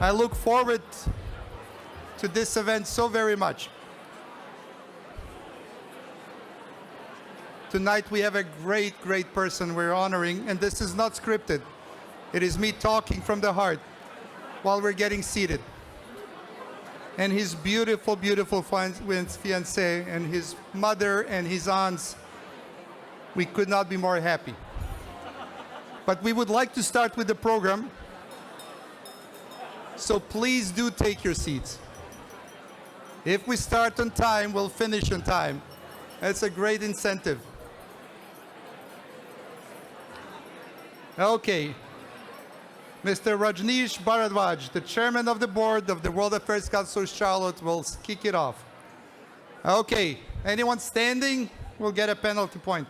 I look forward to this event so very much. Tonight we have a great, great person we're honoring, and this is not scripted. It is me talking from the heart while we're getting seated. And his beautiful, beautiful fiancée and his mother and his aunts, we could not be more happy. But we would like to start with the program, so please do take your seats. If we start on time, we'll finish on time. That's a great incentive. Okay. Mr. Rajneesh Bharadwaj, the chairman of the board of the World Affairs Council Charlotte, will kick it off. Okay. Anyone standing will get a penalty point.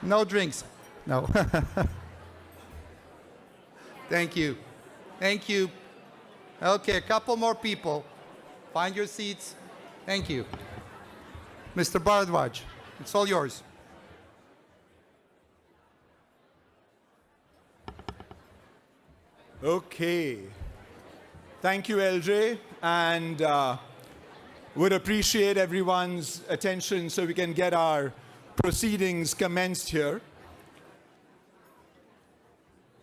No drinks. No. Thank you. Thank you. Okay, a couple more people. Find your seats. Thank you. Mr. Bharadwaj, it's all yours. Okay. Thank you, LJ, and would appreciate everyone's attention so we can get our proceedings commenced here.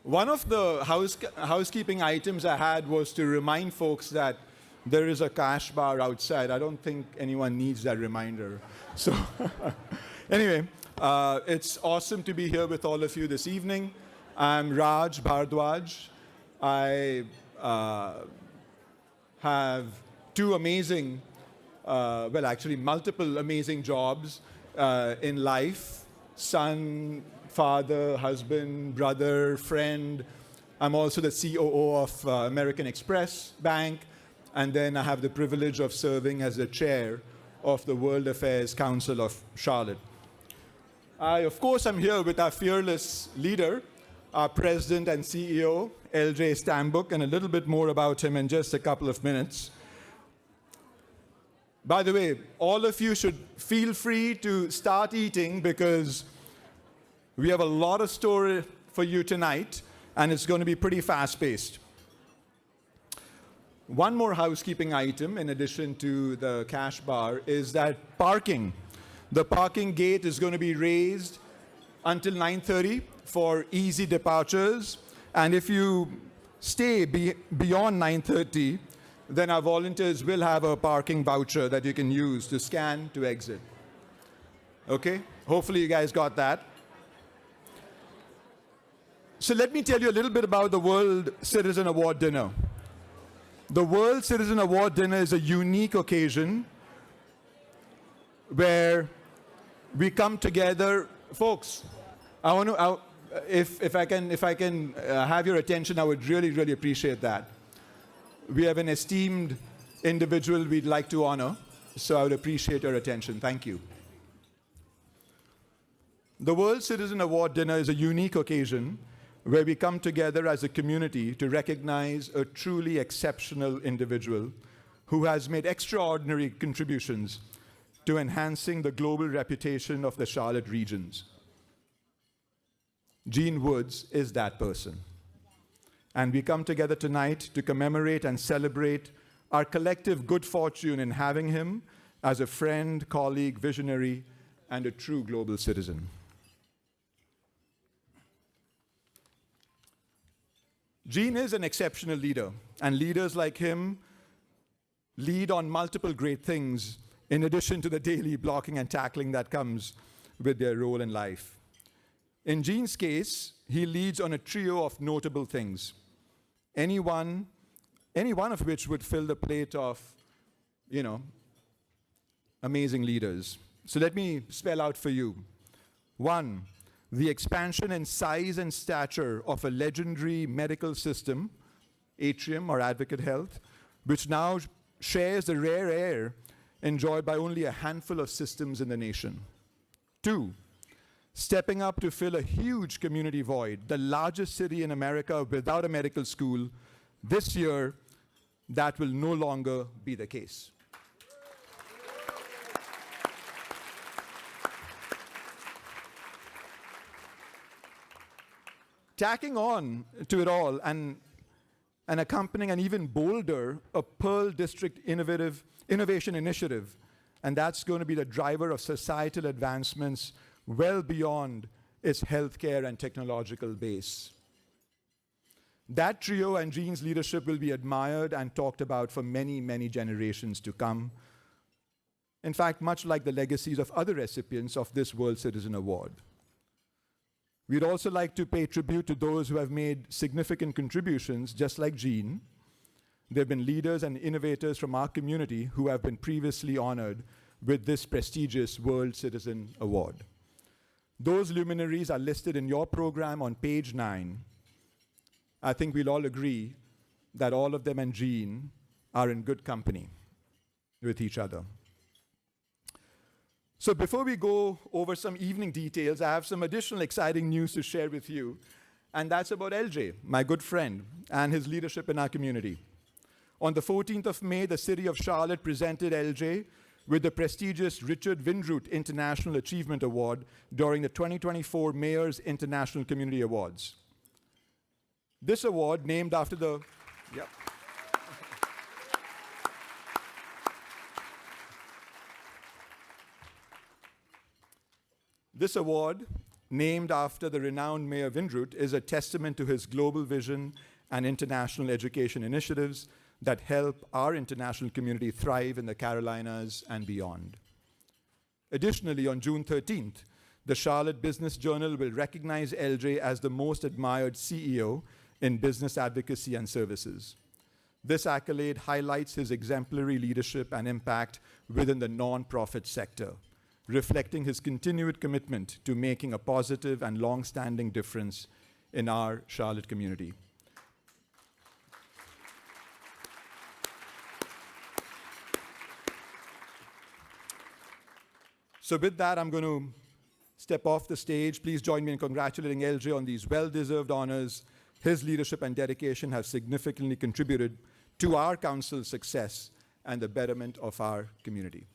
One of the housekeeping items I had was to remind folks that there is a cash bar outside. I don't think anyone needs that reminder. So anyway, it's awesome to be here with all of you this evening. I'm Raj Bharadwaj. I have two amazing, well, actually multiple amazing jobs in life. Son, father, husband, brother, friend. I'm also the COO of American Express Bank. And then I have the privilege of serving as the chair of the World Affairs Council of Charlotte. Of course, I'm here with our fearless leader, our president and CEO, LJ Stambuk, and a little bit more about him in just a couple of minutes. By the way, all of you should feel free to start eating because we have a lot of story for you tonight, and it's going to be pretty fast-paced. One more housekeeping item, in addition to the cash bar, is that parking. The parking gate is going to be raised until 9:30 for easy departures. And if you stay beyond 9:30, then our volunteers will have a parking voucher that you can use to scan to exit. Okay? Hopefully you guys got that. So let me tell you a little bit about the World Citizen Award Dinner. The World Citizen Award Dinner is a unique occasion where we come together. Folks, I want to, if I can have your attention, I would really, really appreciate that. We have an esteemed individual we'd like to honor, so I would appreciate your attention. Thank you. The World Citizen Award Dinner is a unique occasion where we come together as a community to recognize a truly exceptional individual who has made extraordinary contributions to enhancing the global reputation of the Charlotte regions. Eugene Woods is that person. And we come together tonight to commemorate and celebrate our collective good fortune in having him as a friend, colleague, visionary, and a true global citizen. Eugene is an exceptional leader, and leaders like him lead on multiple great things in addition to the daily blocking and tackling that comes with their role in life. In Eugene's case, he leads on a trio of notable things, any one of which would fill the plate of, amazing leaders. So let me spell out for you. 1, the expansion in size and stature of a legendary medical system, Atrium or Advocate Health, which now shares the rare air enjoyed by only a handful of systems in the nation. 2, stepping up to fill a huge community void, the largest city in America without a medical school. This year, that will no longer be the case. Tacking on to it all, and and accompanying an even bolder, a Pearl District Innovation Initiative. And that's going to be the driver of societal advancements well beyond its healthcare and technological base. That trio and Gene's leadership will be admired and talked about for many, many generations to come. In fact, much like the legacies of other recipients of this World Citizen Award. We'd also like to pay tribute to those who have made significant contributions, just like Gene. There have been leaders and innovators from our community who have been previously honored with this prestigious World Citizen Award. Those luminaries are listed in your program on page 9. I think we'll all agree that all of them and Gene are in good company with each other. So before we go over some evening details, I have some additional exciting news to share with you, and that's about LJ, my good friend, and his leadership in our community. On the 14th of May, the city of Charlotte presented LJ with the prestigious Richard Windroot International Achievement Award during the 2024 Mayor's International Community Awards. This award, named after the... Yep. This award, named after the renowned Mayor Windroot, is a testament to his global vision and international education initiatives that help our international community thrive in the Carolinas and beyond. Additionally, on June 13th, the Charlotte Business Journal will recognize LJ as the most admired CEO in business advocacy and services. This accolade highlights his exemplary leadership and impact within the nonprofit sector, reflecting his continued commitment to making a positive and long-standing difference in our Charlotte community. So with that, I'm going to step off the stage. Please join me in congratulating LJ on these well-deserved honors. His leadership and dedication have significantly contributed to our council's success and the betterment of our community.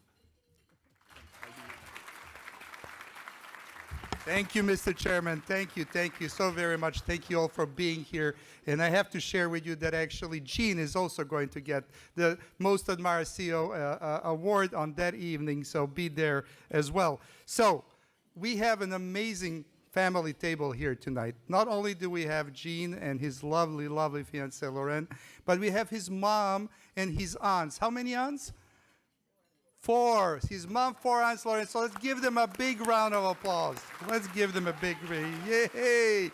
Thank you, Mr. Chairman. Thank you so very much. Thank you all for being here. And I have to share with you that actually Gene is also going to get the Most Admired CEO award on that evening, so be there as well. So we have an amazing family table here tonight. Not only do we have Gene and his lovely, lovely fiancée, Lauren, but we have his mom and his aunts. How many aunts? 4. His mom, 4 aunts, Lauren. So let's give them a big round of applause. Let's give them a big, yay!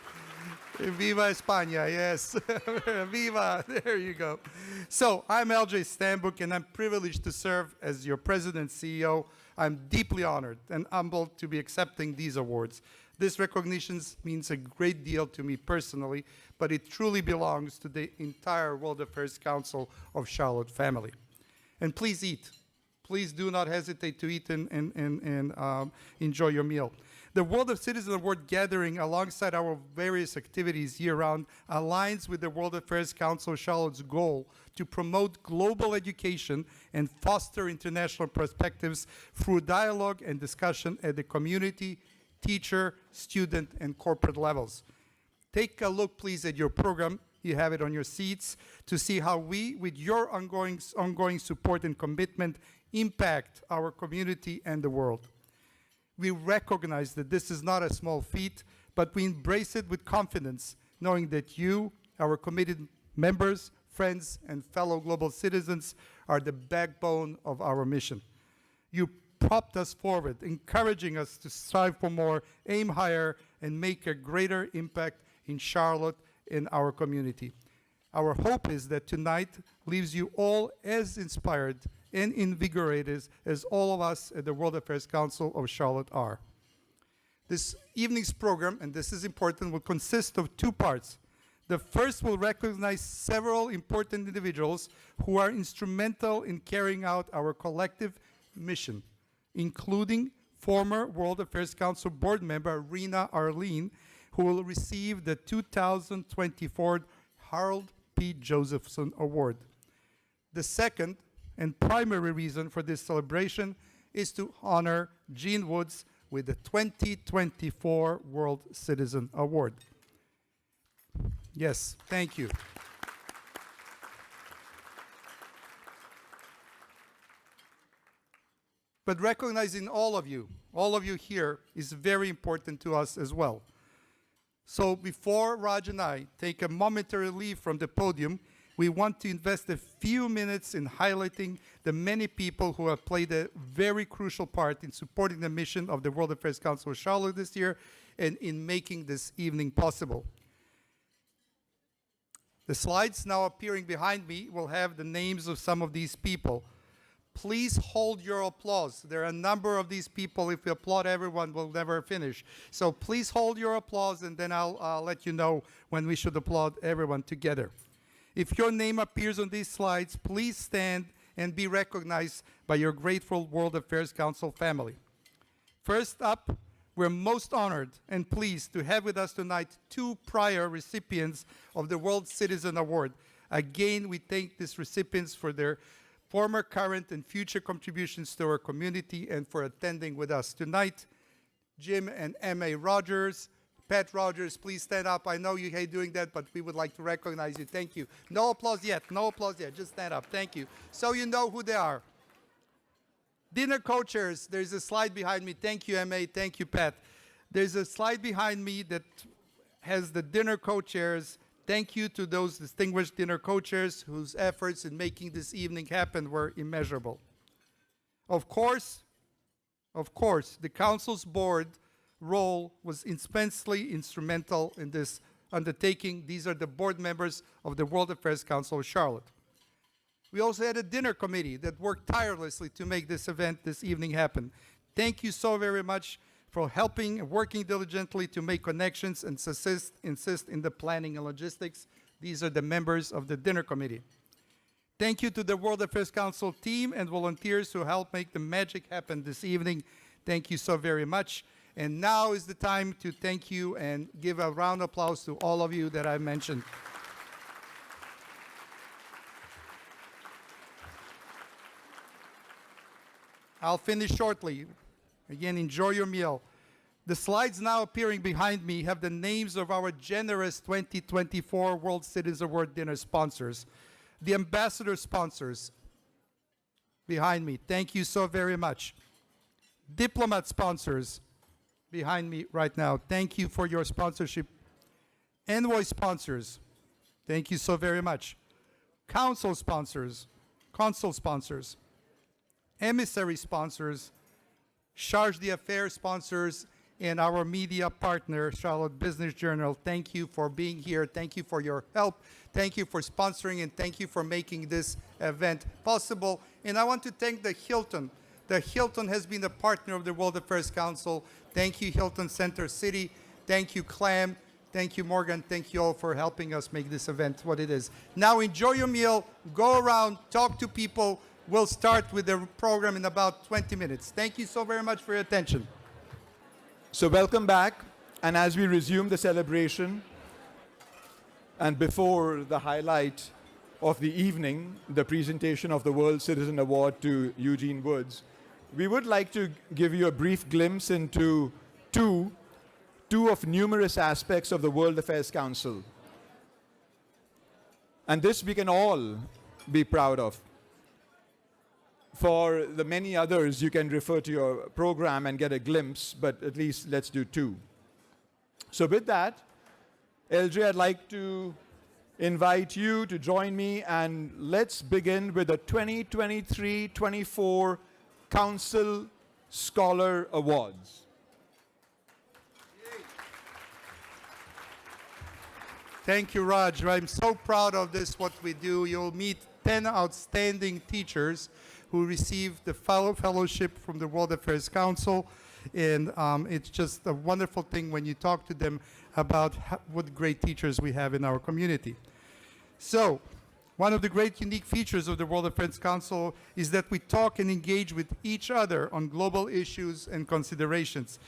Viva España, yes. Viva, there you go. So I'm LJ Stambuk, and I'm privileged to serve as your president CEO. I'm deeply honored and humbled to be accepting these awards. This recognition means a great deal to me personally, but it truly belongs to the entire World Affairs Council of Charlotte family. And please eat. Please do not hesitate to eat and enjoy your meal. The World of Citizen Award gathering, alongside our various activities year-round, aligns with the World Affairs Council of Charlotte's goal to promote global education and foster international perspectives through dialogue and discussion at the community, teacher, student, and corporate levels. Take a look, please, at your program. You have it on your seats to see how we, with your ongoing support and commitment, impact our community and the world. We recognize that this is not a small feat, but we embrace it with confidence, knowing that you, our committed members, friends, and fellow global citizens, are the backbone of our mission. You propped us forward, encouraging us to strive for more, aim higher, and make a greater impact in Charlotte and our community. Our hope is that tonight leaves you all as inspired and invigorated as all of us at the World Affairs Council of Charlotte are. This evening's program, and this is important, will consist of 2 parts. The first will recognize several important individuals who are instrumental in carrying out our collective mission, including former World Affairs Council board member Rena Arlene, who will receive the 2024 Harold P. Josephson Award. The second and primary reason for this celebration is to honor Gene Woods with the 2024 World Citizen Award. Yes, thank you. But recognizing all of you here, is very important to us as well. So before Raj and I take a momentary leave from the podium, we want to invest a few minutes in highlighting the many people who have played a very crucial part in supporting the mission of the World Affairs Council of Charlotte this year and in making this evening possible. The slides now appearing behind me will have the names of some of these people. Please hold your applause. There are a number of these people. If we applaud everyone, we'll never finish. So please hold your applause, and then I'll let you know when we should applaud everyone together. If your name appears on these slides, please stand and be recognized by your grateful World Affairs Council family. First up, we're most honored and pleased to have with us tonight two prior recipients of the World Citizen Award. Again, we thank these recipients for their former, current, and future contributions to our community and for attending with us tonight. Jim and M.A. Rogers. Pat Rogers, please stand up. I know you hate doing that, but we would like to recognize you. Thank you. No applause yet. No applause yet. Just stand up. Thank you. So you know who they are. Dinner co-chairs. There's a slide behind me. Thank you, M.A. Thank you, Pat. There's a slide behind me that has the dinner co-chairs. Thank you to those distinguished dinner co-chairs whose efforts in making this evening happen were immeasurable. Of course, the Council's board role was immensely instrumental in this undertaking. These are the board members of the World Affairs Council of Charlotte. We also had a dinner committee that worked tirelessly to make this event this evening happen. Thank you so very much for helping and working diligently to make connections and insist in the planning and logistics. These are the members of the dinner committee. Thank you to the World Affairs Council team and volunteers who helped make the magic happen this evening. Thank you so very much. And now is the time to thank you and give a round of applause to all of you that I mentioned. I'll finish shortly. Again, enjoy your meal. The slides now appearing behind me have the names of our generous 2024 World Citizens Award dinner sponsors. The ambassador sponsors behind me, thank you so very much. Diplomat sponsors behind me right now, thank you for your sponsorship. Envoy sponsors, thank you so very much. Council sponsors, consul sponsors, emissary sponsors, Charge d'Affaires sponsors, and our media partner, Charlotte Business Journal. Thank you for being here. Thank you for your help. Thank you for sponsoring, and thank you for making this event possible. And I want to thank the Hilton. The Hilton has been a partner of the World Affairs Council. Thank you, Hilton Center City. Thank you, Clam. Thank you, Morgan. Thank you all for helping us make this event what it is. Now enjoy your meal. Go around, talk to people. We'll start with the program in about 20 minutes. Thank you so very much for your attention. So welcome back. And as we resume the celebration, and before the highlight of the evening, the presentation of the World Citizen Award to Eugene Woods, we would like to give you a brief glimpse into two of numerous aspects of the World Affairs Council. And this we can all be proud of. For the many others, you can refer to your program and get a glimpse, but at least let's do two. So with that, LJ, I'd like to invite you to join me, and let's begin with the 2023-24 Council Scholar Awards. Thank you, Raj. I'm so proud of this, what we do. You'll meet 10 outstanding teachers who received the fellowship from the World Affairs Council. And it's just a wonderful thing when you talk to them about what great teachers we have in our community. So, one of the great unique features of the World Affairs Council is that we talk and engage with each other on global issues and considerations.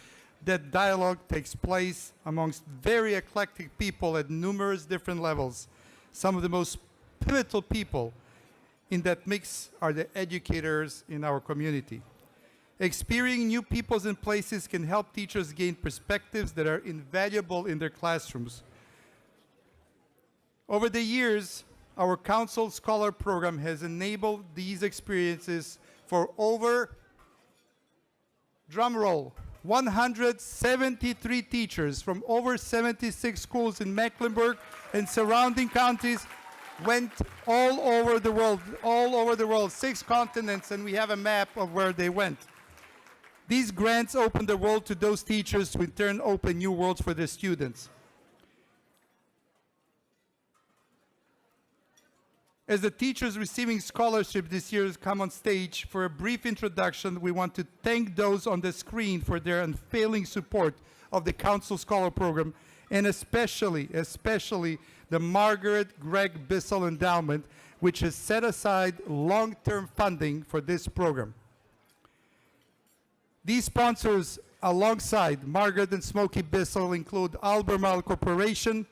That dialogue takes place amongst very eclectic people at numerous different levels. Some of the most pivotal people in that mix are the educators in our community. Experiencing new peoples and places can help teachers gain perspectives that are invaluable in their classrooms. Over the years, our Council Scholar Program has enabled these experiences for over Drum roll. 173 teachers from over 76 schools in Mecklenburg and surrounding counties went all over the world, 6 continents, and we have a map of where they went. These grants open the world to those teachers who in turn open new worlds for their students. As the teachers receiving scholarship this year come on stage for a brief introduction, we want to thank those on the screen for their unfailing support of the Council Scholar Program, and especially the Margaret Gregg Bissell Endowment, which has set aside long-term funding for this program. These sponsors, alongside Margaret and Smokey Bissell, include Albemarle Corporation,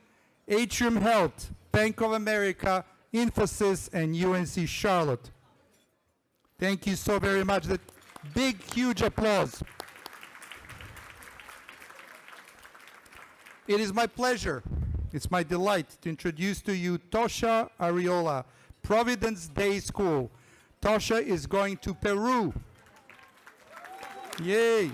Atrium Health, Bank of America, Infosys, and UNC Charlotte. Thank you so very much. That big, huge applause. It is my pleasure, it's my delight to introduce to you Tosha Ariola, Providence Day School. Tosha is going to Peru. Yay.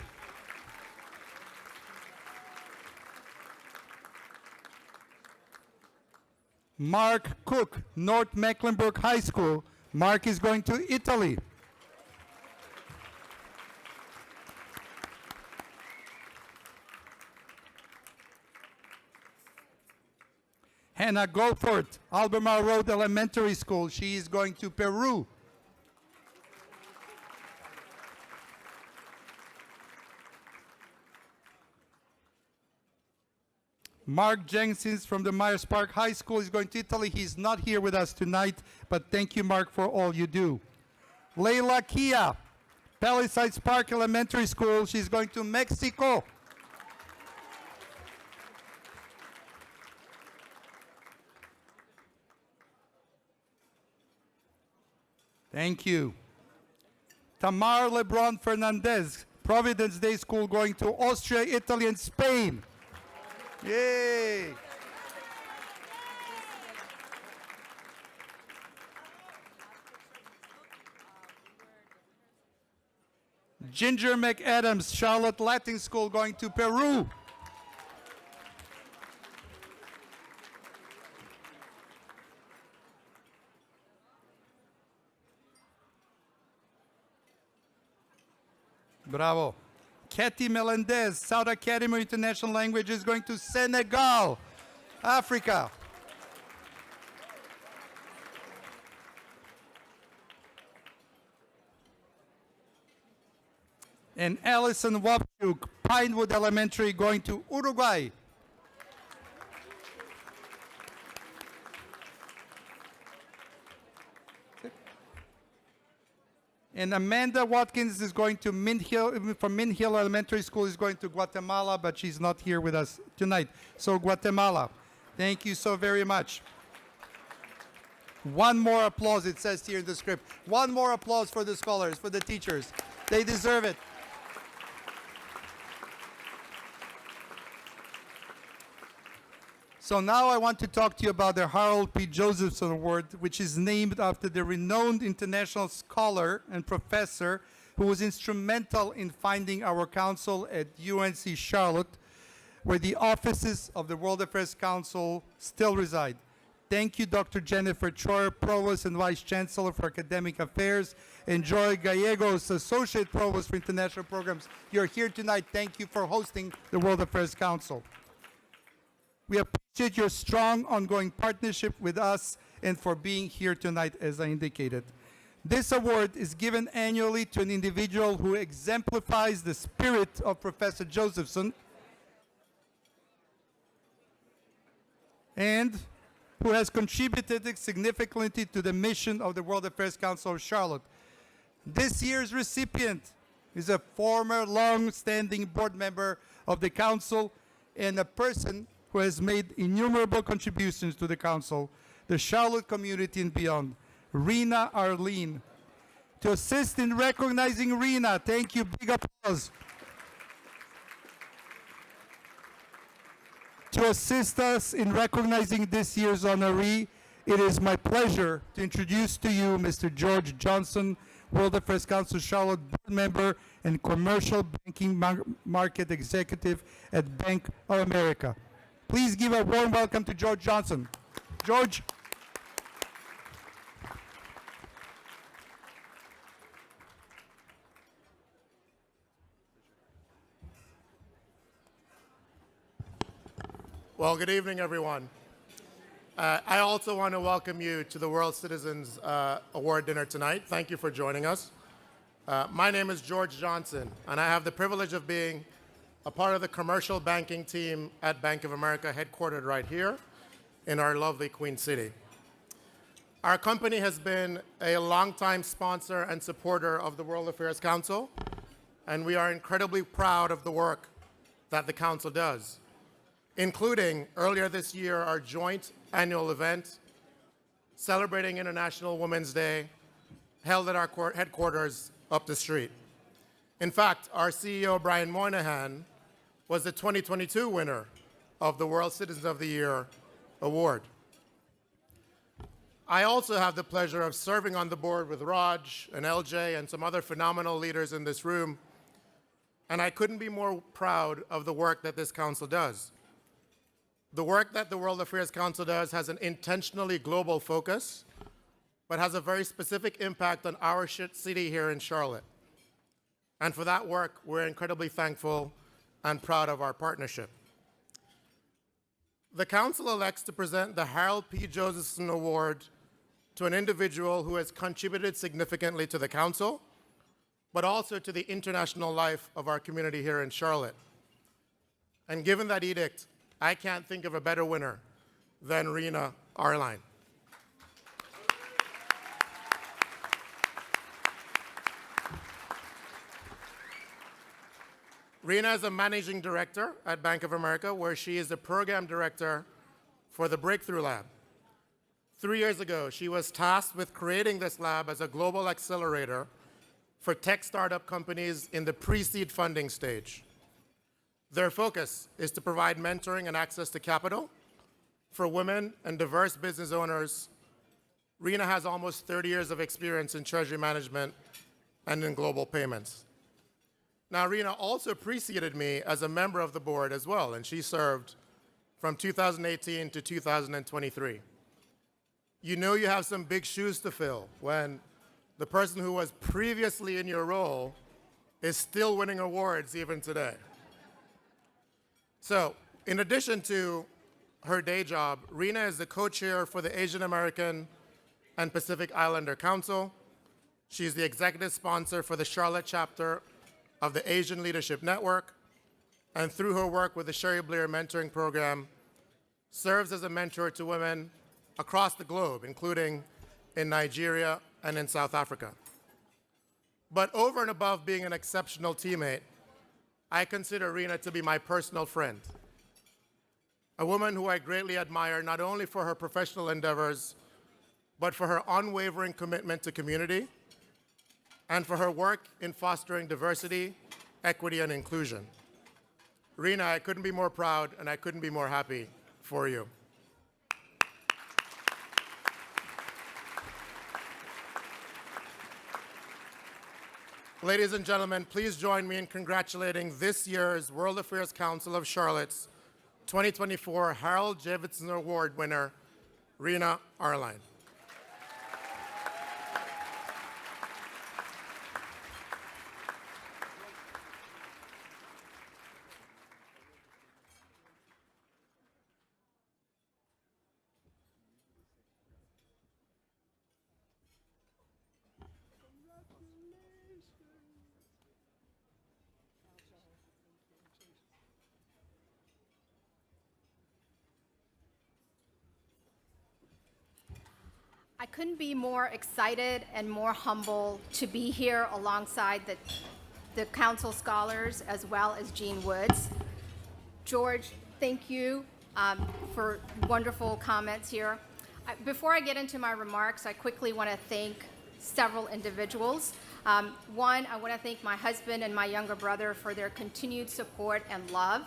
Mark Cook, North Mecklenburg High School. Mark is going to Italy. Hannah Goldford, Albemarle Road Elementary School. She is going to Peru. Mark Jenkins from the Myers Park High School is going to Italy. He's not here with us tonight, but thank you, Mark, for all you do. Layla Kia, Palisades Park Elementary School. She's going to Mexico. Thank you. Tamar Lebron Fernandez, Providence Day School, going to Austria, Italy, and Spain. Yay! Ginger McAdams, Charlotte Latin School, going to Peru. Bravo. Katy Melendez, South Academy of International Language, is going to Senegal, Africa. And Allison Wapchuk, Pinewood Elementary, going to Uruguay. And Amanda Watkins is going to from Mint Hill Elementary School, is going to Guatemala, but she's not here with us tonight. So Guatemala, thank you so very much. One more applause, it says here in the script. One more applause for the scholars, for the teachers. They deserve it. So now I want to talk to you about the Harold P. Josephson Award, which is named after the renowned international scholar and professor who was instrumental in finding our council at UNC Charlotte, where the offices of the World Affairs Council still reside. Thank you, Dr. Jennifer Troyer, Provost and Vice Chancellor for Academic Affairs, and Joy Gallegos, Associate Provost for International Programs. You're here tonight. Thank you for hosting the World Affairs Council. We appreciate your strong ongoing partnership with us and for being here tonight, as I indicated. This award is given annually to an individual who exemplifies the spirit of Professor Josephson and who has contributed significantly to the mission of the World Affairs Council of Charlotte. This year's recipient is a former long-standing board member of the council and a person who has made innumerable contributions to the council, the Charlotte community and beyond, Rena Arlene. To assist in recognizing Rena, thank you, big applause. To assist us in recognizing this year's honoree, it is my pleasure to introduce to you Mr. George Johnson, World Affairs Council Charlotte board member and commercial banking market executive at Bank of America. Please give a warm welcome to George Johnson. George. Well, good evening, everyone. I also want to welcome you to the World Citizens Award dinner tonight. Thank you for joining us. My name is George Johnson, and I have the privilege of being a part of the commercial banking team at Bank of America, headquartered right here in our lovely Queen City. Our company has been a longtime sponsor and supporter of the World Affairs Council, and we are incredibly proud of the work that the Council does, including earlier this year our joint annual event celebrating International Women's Day held at our headquarters up the street. In fact, our CEO, Brian Moynihan, was the 2022 winner of the World Citizens of the Year award. I also have the pleasure of serving on the board with Raj and LJ and some other phenomenal leaders in this room, and I couldn't be more proud of the work that this council does. The work that the World Affairs Council does has an intentionally global focus, but has a very specific impact on our city here in Charlotte. And for that work, we're incredibly thankful and proud of our partnership. The Council elects to present the Harold P. Josephson Award to an individual who has contributed significantly to the Council, but also to the international life of our community here in Charlotte. And given that edict, I can't think of a better winner than Rena Arline. Rena is a managing director at Bank of America, where she is the program director for the Breakthrough Lab. 3 years ago, she was tasked with creating this lab as a global accelerator for tech startup companies in the pre-seed funding stage. Their focus is to provide mentoring and access to capital for women and diverse business owners. Rena has almost 30 years of experience in treasury management and in global payments. Now, Rena also preceded me as a member of the board as well, and she served from 2018 to 2023. You know you have some big shoes to fill when the person who was previously in your role is still winning awards even today. So, in addition to her day job, Rena is the co-chair for the Asian American and Pacific Islander Council. She's the executive sponsor for the Charlotte chapter of the Asian Leadership Network, and through her work with the Sherry Blair Mentoring Program, serves as a mentor to women across the globe, including in Nigeria and in South Africa. But over and above being an exceptional teammate, I consider Rena to be my personal friend, a woman who I greatly admire not only for her professional endeavors, but for her unwavering commitment to community and for her work in fostering diversity, equity, and inclusion. Rena, I couldn't be more proud and I couldn't be more happy for you. Ladies and gentlemen, please join me in congratulating this year's World Affairs Council of Charlotte's 2024 Harold Josephson Award winner, Rena Arline. I couldn't be more excited and more humble to be here alongside the council scholars as well as Gene Woods. George, thank you for wonderful comments here. Before I get into my remarks, I quickly want to thank several individuals. One, I want to thank my husband and my younger brother for their continued support and love.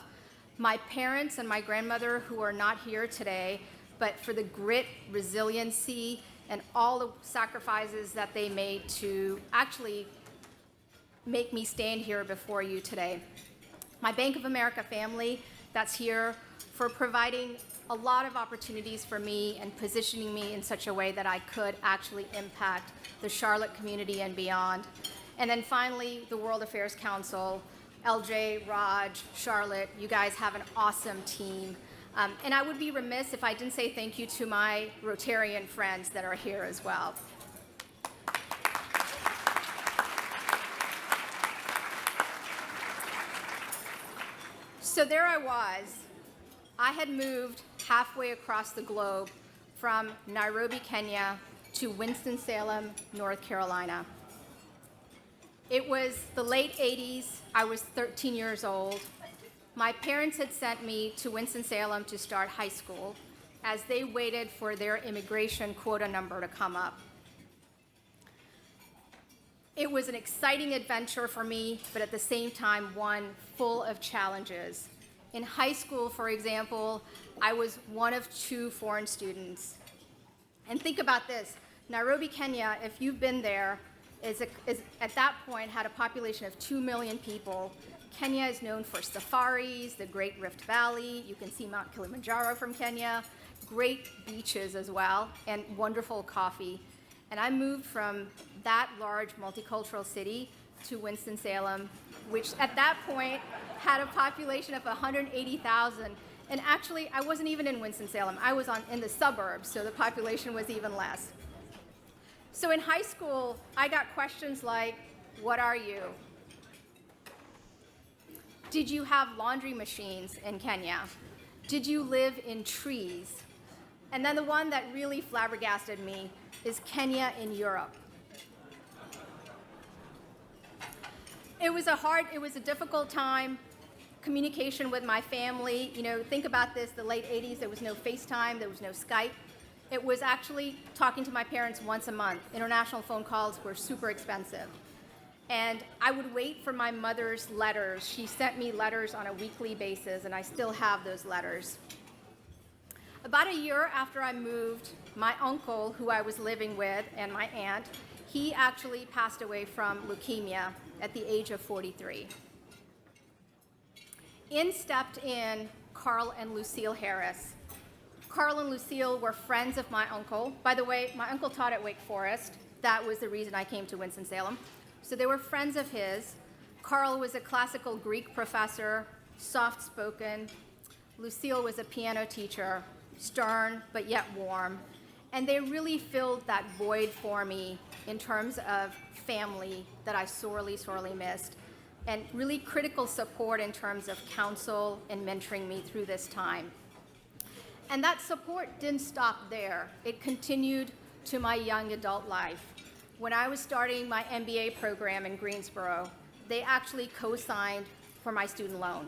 My parents and my grandmother, who are not here today, but for the grit, resiliency, and all the sacrifices that they made to actually make me stand here before you today. My Bank of America family that's here for providing a lot of opportunities for me and positioning me in such a way that I could actually impact the Charlotte community and beyond. And then finally, the World Affairs Council, LJ, Raj, Charlotte, you guys have an awesome team. And I would be remiss if I didn't say thank you to my Rotarian friends that are here as well. So there I was. I had moved halfway across the globe from Nairobi, Kenya to Winston-Salem, North Carolina. It was the late 80s. I was 13 years old. My parents had sent me to Winston-Salem to start high school as they waited for their immigration quota number to come up. It was an exciting adventure for me, but at the same time, one full of challenges. In high school, for example, I was one of 2 foreign students. And think about this. Nairobi, Kenya, if you've been there, is at that point had a population of 2 million people. Kenya is known for safaris, the Great Rift Valley. You can see Mount Kilimanjaro from Kenya. Great beaches as well, and wonderful coffee. And I moved from that large multicultural city to Winston-Salem, which at that point had a population of 180,000. And actually, I wasn't even in Winston-Salem. I was in the suburbs, so the population was even less. So in high school, I got questions like, what are you? Did you have laundry machines in Kenya? Did you live in trees? And then the one that really flabbergasted me is Kenya in Europe. It was a difficult time. Communication with my family, think about this, the late 80s, there was no FaceTime, there was no Skype. It was actually talking to my parents once a month. International phone calls were super expensive. And I would wait for my mother's letters. She sent me letters on a weekly basis, and I still have those letters. About a year after I moved, my uncle, who I was living with, and my aunt, he actually passed away from leukemia at the age of 43. In stepped Carl and Lucille Harris. Carl and Lucille were friends of my uncle. By the way, my uncle taught at Wake Forest. That was the reason I came to Winston-Salem. So they were friends of his. Carl was a classical Greek professor, soft-spoken. Lucille was a piano teacher, stern but yet warm. And they really filled that void for me in terms of family that I sorely, sorely missed, and really critical support in terms of counsel and mentoring me through this time. And that support didn't stop there. It continued to my young adult life. When I was starting my MBA program in Greensboro, they actually co-signed for my student loan.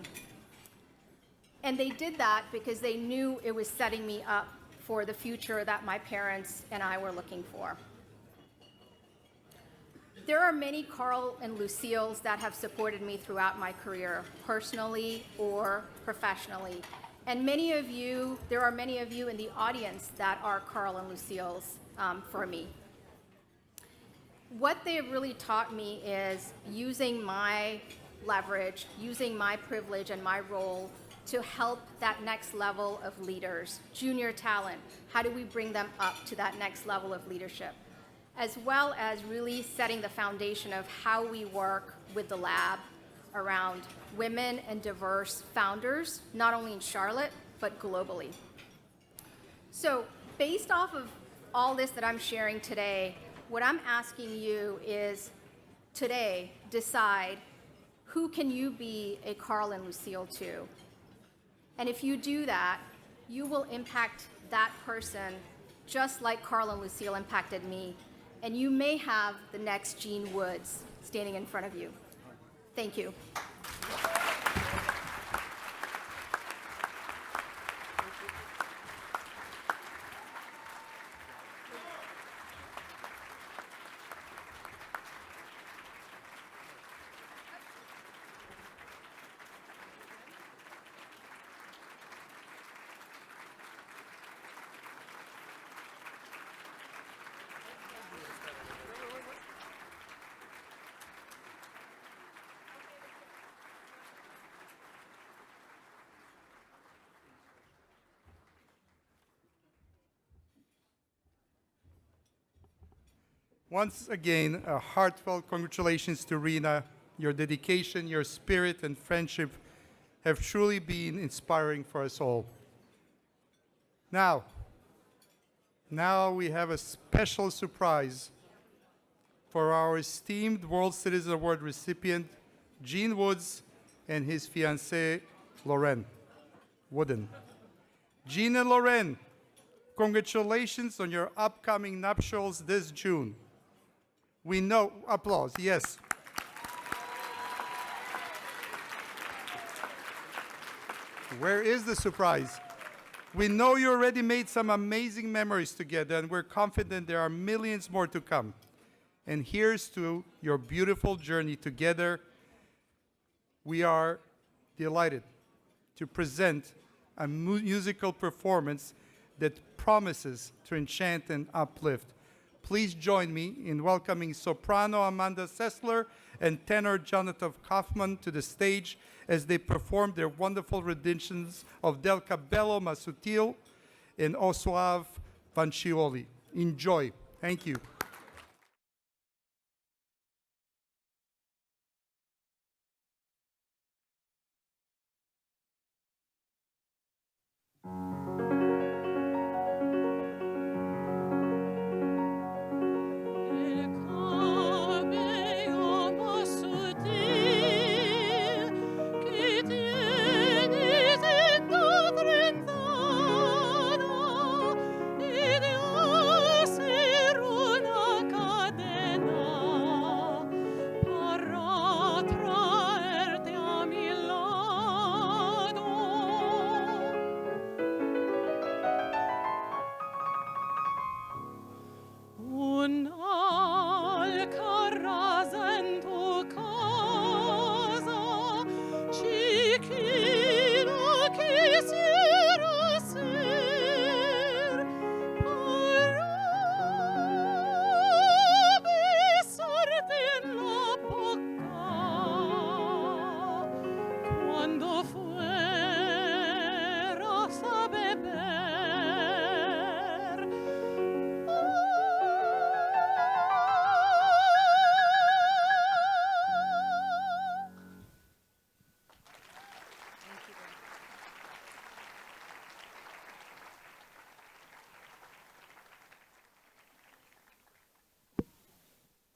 And they did that because they knew it was setting me up for the future that my parents and I were looking for. There are many Carl and Lucille's that have supported me throughout my career, personally or professionally. And there are many of you in the audience that are Carl and Lucille's for me. What they have really taught me is using my leverage, using my privilege and my role to help that next level of leaders, junior talent. How do we bring them up to that next level of leadership? As well as really setting the foundation of how we work with the lab around women and diverse founders, not only in Charlotte, but globally. So based off of all this that I'm sharing today, what I'm asking you is today, decide who can you be a Carl and Lucille to? And if you do that, you will impact that person just like Carl and Lucille impacted me. And you may have the next Gene Woods standing in front of you. Thank you. Once again, a heartfelt congratulations to Rena. Your dedication, your spirit, and friendship have truly been inspiring for us all. Now we have a special surprise for our esteemed World Citizen Award recipient, Gene Woods, and his fiancée, Lorraine Wooden. Gene and Lorraine, congratulations on your upcoming nuptials this June. We know, applause, yes. Where is the surprise? We know you already made some amazing memories together, and we're confident there are millions more to come. And here's to your beautiful journey together. We are delighted to present a musical performance that promises to enchant and uplift. Please join me in welcoming soprano Amanda Sessler and tenor Jonathan Kaufman to the stage as they perform their wonderful renditions of Del Cabello Masutil and O Soave Fanciulli. Enjoy. Thank you.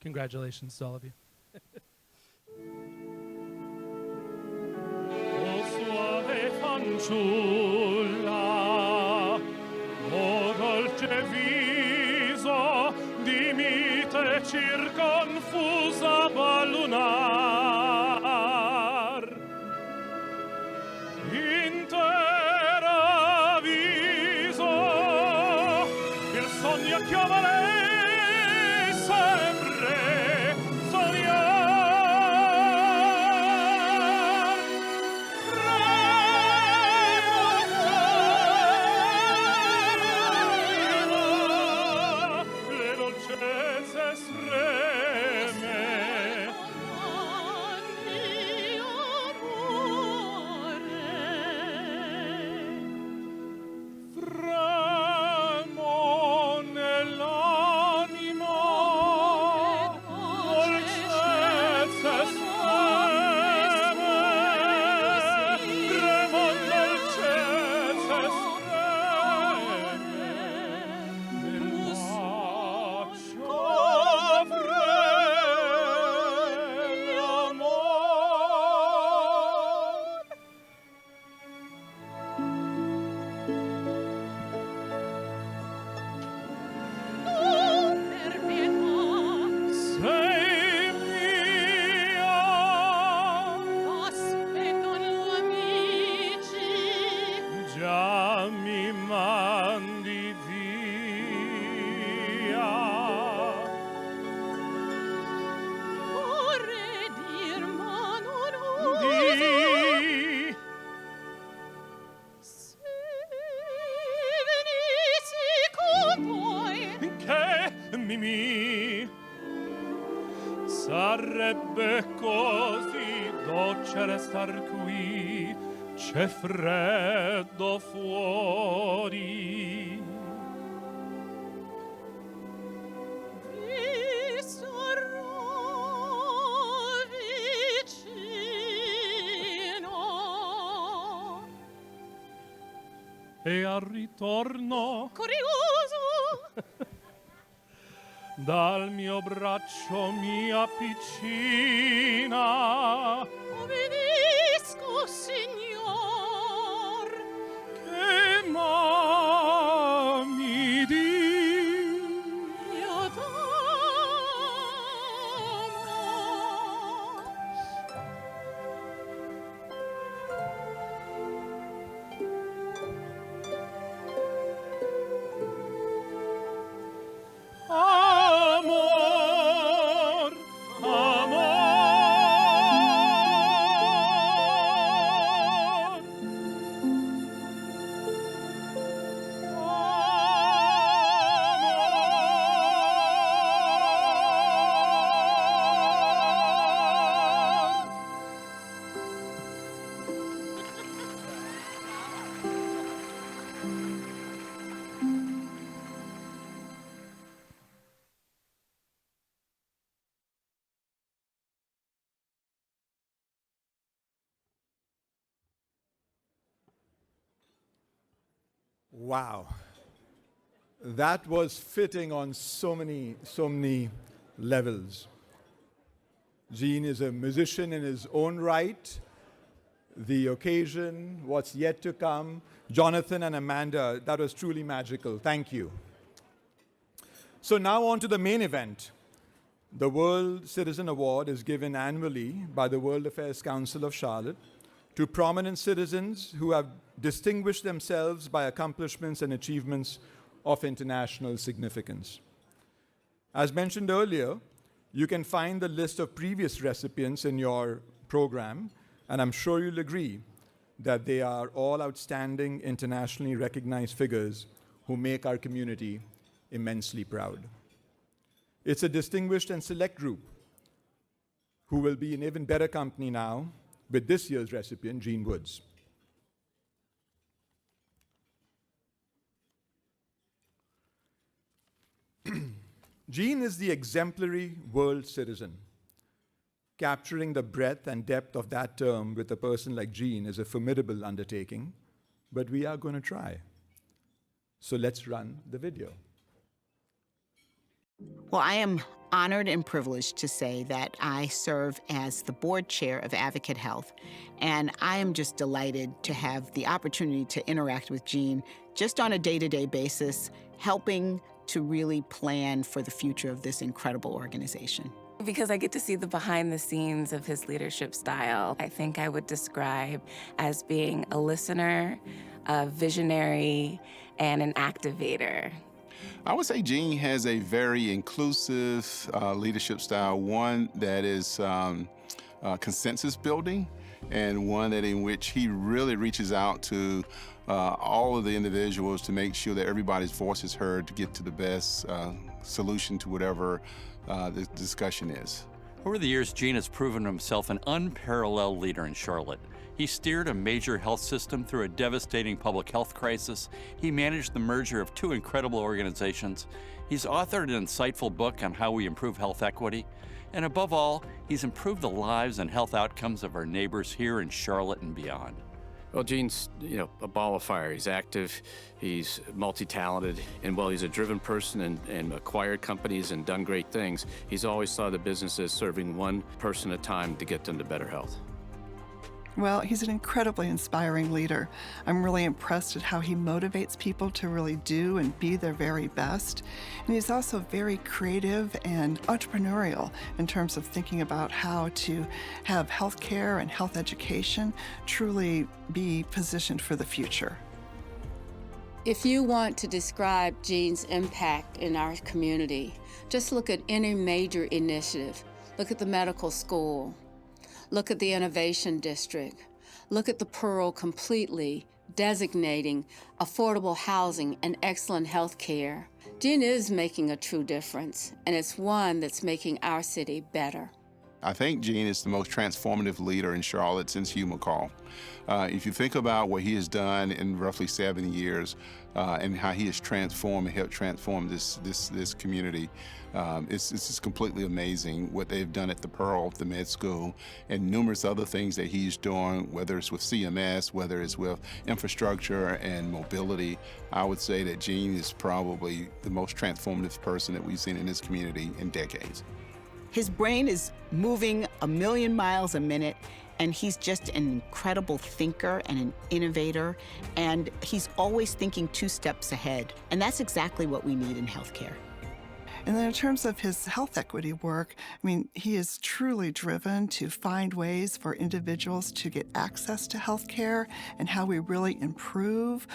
Congratulations to all of you. O suave fanciulla, o dolce viso di mite circonfusa ballunar, intera viso, il sogno chiama lei sempre sognar. Le dolcezze estreme fremo nell'anima, dolcezze estreme, fremo dolcezze estreme, nel bacio freme amor. Sei mia, già mi mandi via. Di che Mimì sarebbe così dolce restar qui, c'è freddo fuori. e al ritorno Curioso! dal mio braccio mi appiccina. Obbedisco, Signor. Che m'ami di Io t'amo. amor, amor. Wow. That was fitting on so many levels. Gene is a musician in his own right. The occasion, what's yet to come. Jonathan and Amanda, that was truly magical. Thank you. So now on to the main event. The World Citizen Award is given annually by the World Affairs Council of Charlotte to prominent citizens who have distinguished themselves by accomplishments and achievements of international significance. As mentioned earlier, you can find the list of previous recipients in your program, and I'm sure you'll agree that they are all outstanding, internationally recognized figures who make our community immensely proud. It's a distinguished and select group who will be in even better company now with this year's recipient, Eugene Woods. Eugene is the exemplary world citizen. Capturing the breadth and depth of that term with a person like Eugene is a formidable undertaking, but we are going to try. So let's run the video. Well, I am honored and privileged to say that I serve as the board chair of Advocate Health, and I am just delighted to have the opportunity to interact with Eugene just on a day-to-day basis, helping to really plan for the future of this incredible organization. Because I get to see the behind the scenes of his leadership style, I think I would describe as being a listener, a visionary, and an activator. I would say Gene has a very inclusive leadership style, one that is consensus building, and one that in which he really reaches out to all of the individuals to make sure that everybody's voice is heard to get to the best solution to whatever the discussion is. Over the years, Gene has proven himself an unparalleled leader in Charlotte. He steered a major health system through a devastating public health crisis. He managed the merger of two incredible organizations. He's authored an insightful book on how we improve health equity. And above all, he's improved the lives and health outcomes of our neighbors here in Charlotte and beyond. Well, Gene's, a ball of fire. He's active, he's multi-talented, and while he's a driven person and acquired companies and done great things, he's always thought of business as serving one person at a time to get them to better health. Well, he's an incredibly inspiring leader. I'm really impressed at how he motivates people to really do and be their very best. And he's also very creative and entrepreneurial in terms of thinking about how to have healthcare and health education truly be positioned for the future. If you want to describe Gene's impact in our community, just look at any major initiative. Look at the medical school. Look at the Innovation District. Look at the Pearl completely designating affordable housing and excellent health care. Gene is making a true difference, and it's one that's making our city better. I think Gene is the most transformative leader in Charlotte since Hugh McCall. If you think about what he has done in roughly 7 years and how he has transformed and helped transform this community, it's just completely amazing what they've done at the Pearl, the med school, and numerous other things that he's doing, whether it's with CMS, whether it's with infrastructure and mobility. I would say that Gene is probably the most transformative person that we've seen in this community in decades. His brain is moving 1,000,000 miles a minute, and he's just an incredible thinker and an innovator, and he's always thinking 2 steps ahead. And that's exactly what we need in healthcare. And then in terms of his health equity work, I mean, he is truly driven to find ways for individuals to get access to health care and how we really improve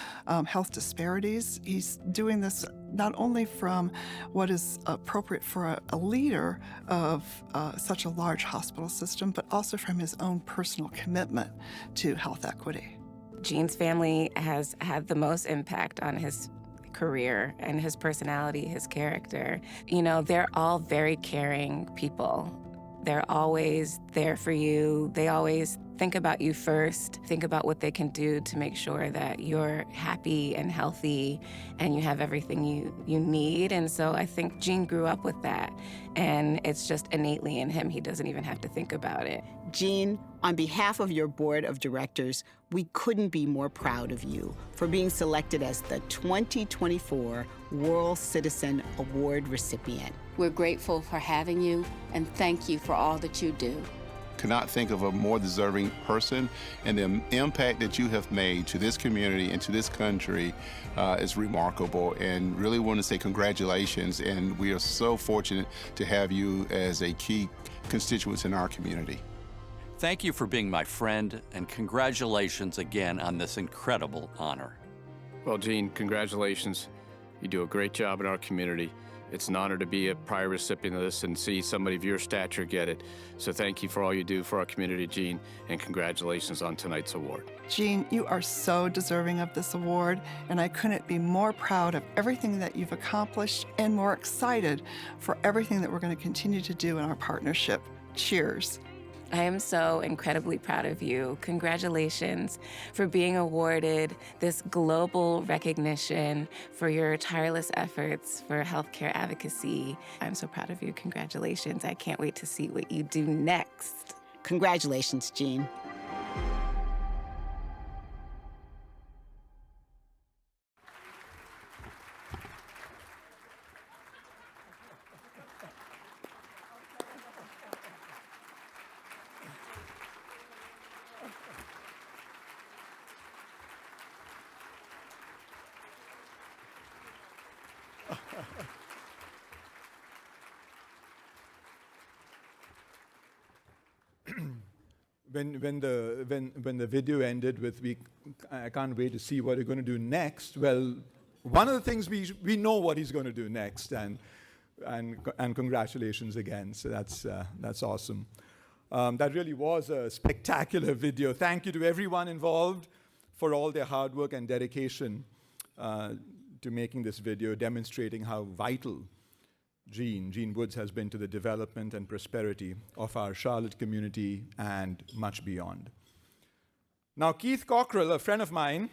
health disparities. He's doing this not only from what is appropriate for a leader of such a large hospital system, but also from his own personal commitment to health equity. Gene's family has had the most impact on his career and his personality, his character. You know, they're all very caring people. They're always there for you. They always think about you first, think about what they can do to make sure that you're happy and healthy and you have everything you need. And so I think Gene grew up with that, and it's just innately in him. He doesn't even have to think about it. Gene, on behalf of your board of directors, we couldn't be more proud of you for being selected as the 2024 World Citizen Award recipient. We're grateful for having you, and thank you for all that you do. Cannot think of a more deserving person, and the impact that you have made to this community and to this country is remarkable, and really want to say congratulations, and we are so fortunate to have you as a key constituent in our community. Thank you for being my friend, and congratulations again on this incredible honor. Well, Gene, congratulations. You do a great job in our community. It's an honor to be a prior recipient of this and see somebody of your stature get it. So thank you for all you do for our community, Gene, and congratulations on tonight's award. Gene, you are so deserving of this award, and I couldn't be more proud of everything that you've accomplished and more excited for everything that we're going to continue to do in our partnership. Cheers. I am so incredibly proud of you. Congratulations for being awarded this global recognition for your tireless efforts for healthcare advocacy. I'm so proud of you. Congratulations. I can't wait to see what you do next. Congratulations, Gene. When the video ended with I can't wait to see what you're going to do next. Well, one of the things we know what he's going to do next, and congratulations again. So that's awesome. That really was a spectacular video. Thank you to everyone involved for all their hard work and dedication to making this video, demonstrating how vital Gene Woods has been to the development and prosperity of our Charlotte community and much beyond. Now, Keith Cockrell, a friend of mine,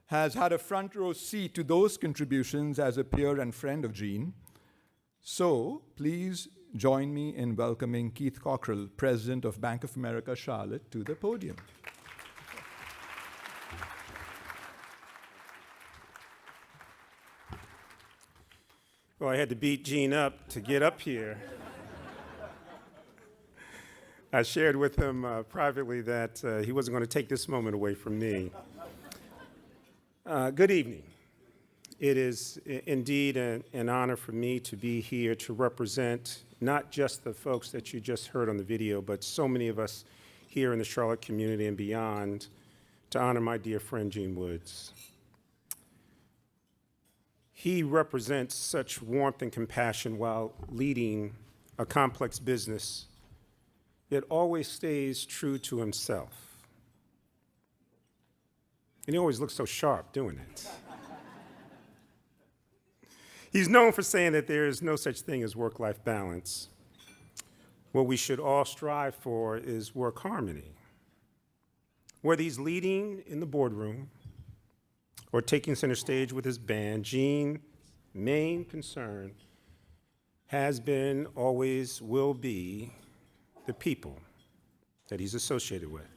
has had a front row seat to those contributions as a peer and friend of Gene. So please join me in welcoming Keith Cockrell, President of Bank of America Charlotte, to the podium. Well, I had to beat Gene up to get up here. I shared with him privately that he wasn't going to take this moment away from me. Good evening. It is indeed an honor for me to be here to represent not just the folks that you just heard on the video, but so many of us here in the Charlotte community and beyond, to honor my dear friend Gene Woods. He represents such warmth and compassion while leading a complex business, yet always stays true to himself. And he always looks so sharp doing it. He's known for saying that there is no such thing as work-life balance. What we should all strive for is work harmony. Whether he's leading in the boardroom or taking center stage with his band, Gene's main concern has been, always will be, the people that he's associated with.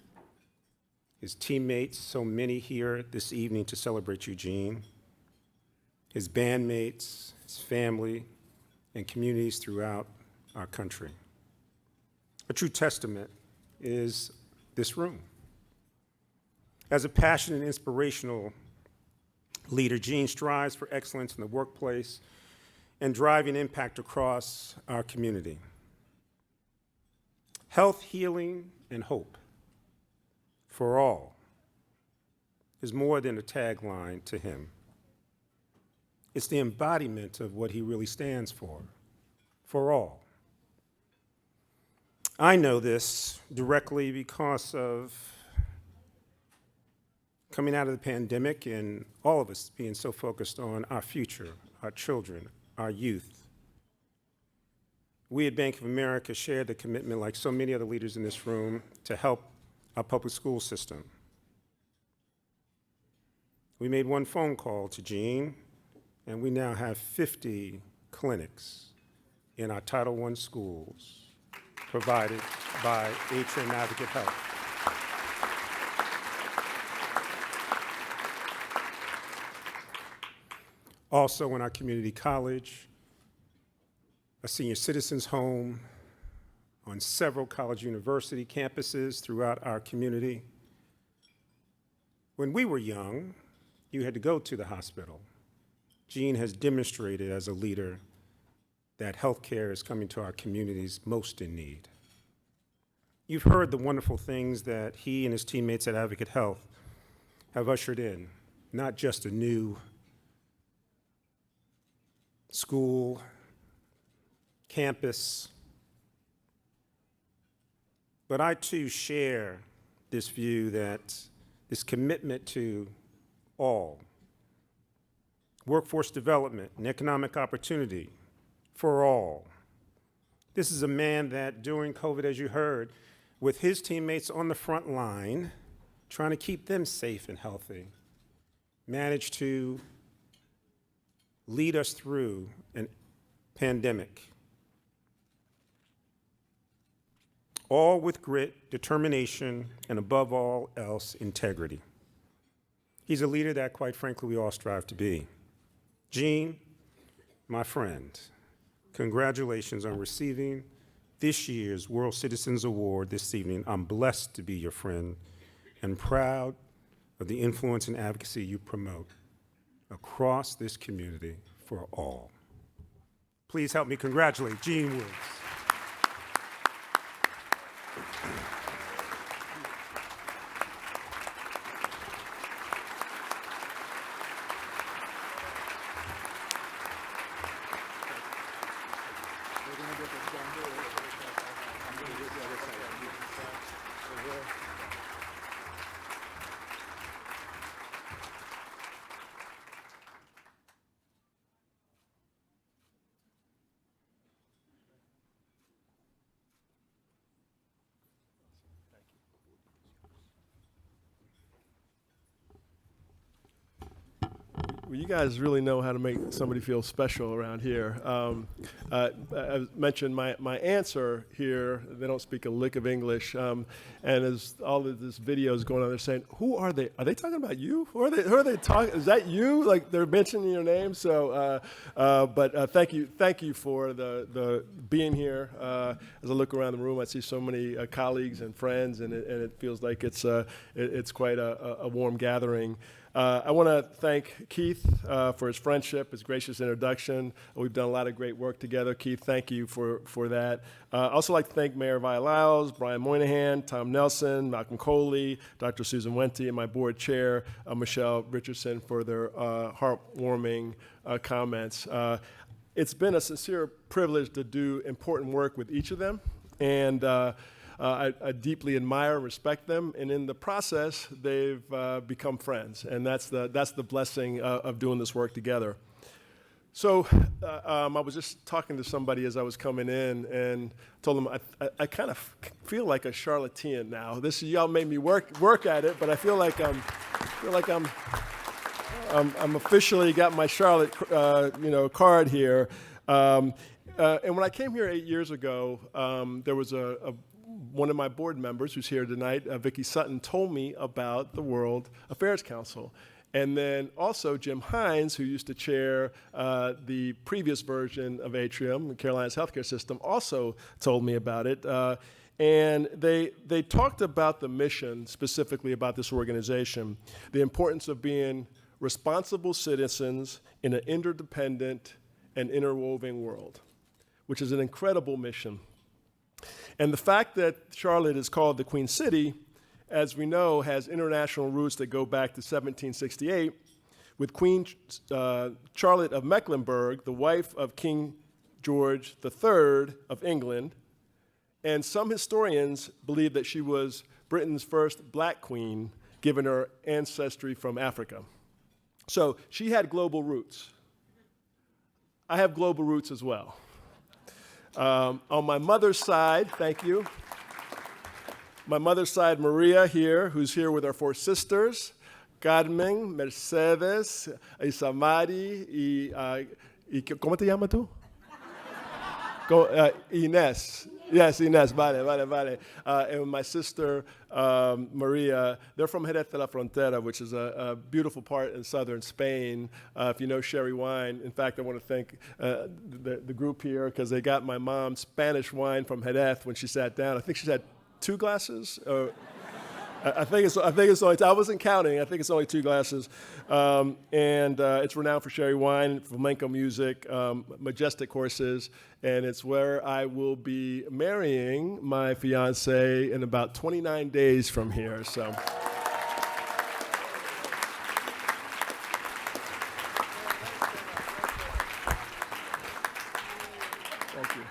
His teammates, so many here this evening to celebrate Eugene, his bandmates, his family, and communities throughout our country. A true testament is this room. As a passionate and inspirational leader, Gene strives for excellence in the workplace and driving impact across our community. Health, healing, and hope for all is more than a tagline to him. It's the embodiment of what he really stands for all. I know this directly because of coming out of the pandemic and all of us being so focused on our future, our children, our youth. We at Bank of America shared the commitment, like so many other leaders in this room, to help our public school system. We made one phone call to Gene, and we now have 50 clinics in our Title I schools provided by Atrium Advocate Health. Also in our community college, a senior citizens home, on several college university campuses throughout our community. When we were young, you had to go to the hospital. Gene has demonstrated as a leader that healthcare is coming to our communities most in need. You've heard the wonderful things that he and his teammates at Advocate Health have ushered in, not just a new school, campus, but I too share this view that this commitment to all, workforce development and economic opportunity for all. This is a man that during COVID, as you heard, with his teammates on the front line, trying to keep them safe and healthy, managed to lead us through a pandemic. All with grit, determination, and above all else, integrity. He's a leader that, quite frankly, we all strive to be. Gene, my friend, congratulations on receiving this year's World Citizens Award this evening. I'm blessed to be your friend and proud of the influence and advocacy you promote across this community for all. Please help me congratulate Gene Woods. Well, you guys really know how to make somebody feel special around here. I mentioned my answer here, they don't speak a lick of English. And as all of this video is going on, they're saying, who are they? Are they talking about you? Who are they talking? Is that you? Like they're mentioning your name. So, but thank you for the being here. As I look around the room, I see so many colleagues and friends, and it feels like it's quite a warm gathering. I want to thank Keith for his friendship, his gracious introduction. We've done a lot of great work together. Keith, thank you for that. I also like to thank Mayor Vialaus, Brian Moynihan, Tom Nelson, Malcolm Coley, Dr. Susan Wente, and my board chair, Michelle Richardson, for their heartwarming comments. It's been a sincere privilege to do important work with each of them, and I deeply admire and respect them, and in the process, they've become friends, and that's the blessing of doing this work together. So I was just talking to somebody as I was coming in and told them I kind of feel like a charlatan now. Y'all made me work at it, but I feel like I'm officially got my Charlotte card here. And when I came here 8 years ago, there was one of my board members who's here tonight, Vicki Sutton, told me about the World Affairs Council. And then also Jim Hines, who used to chair the previous version of Atrium, Carolina's healthcare system, also told me about it. And they talked about the mission, specifically about this organization, the importance of being responsible citizens in an interdependent and interwoven world, which is an incredible mission. And the fact that Charlotte is called the Queen City, as we know, has international roots that go back to 1768, with Queen Charlotte of Mecklenburg, the wife of King George III of England. And some historians believe that she was Britain's first black queen, given her ancestry from Africa. So she had global roots. I have global roots as well. On my mother's side, thank you. My mother's side, Maria here, who's here with our four sisters, Carmen, Mercedes, Isamari, y ¿cómo te llamas tú? Inés. Yes, Inés, vale. And my sister, Maria, they're from Jerez de la Frontera, which is a beautiful part in southern Spain. If you know sherry wine, in fact, I want to thank the group here because they got my mom Spanish wine from Jerez when she sat down. I think she had 2 glasses. I think it's only. I wasn't counting. I think it's only 2 glasses, and it's renowned for sherry wine, flamenco music, majestic horses, and it's where I will be marrying my fiance in about 29 days from here. So. Thank you.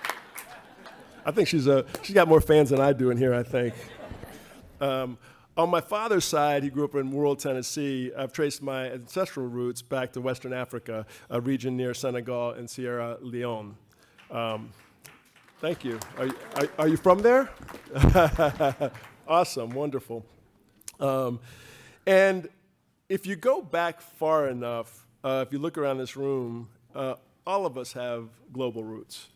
I think she's got more fans than I do in here, I think. On my father's side, he grew up in rural Tennessee. I've traced my ancestral roots back to Western Africa, a region near Senegal and Sierra Leone. Thank you. Are you from there? Awesome, wonderful. And if you go back far enough, if you look around this room, all of us have global roots.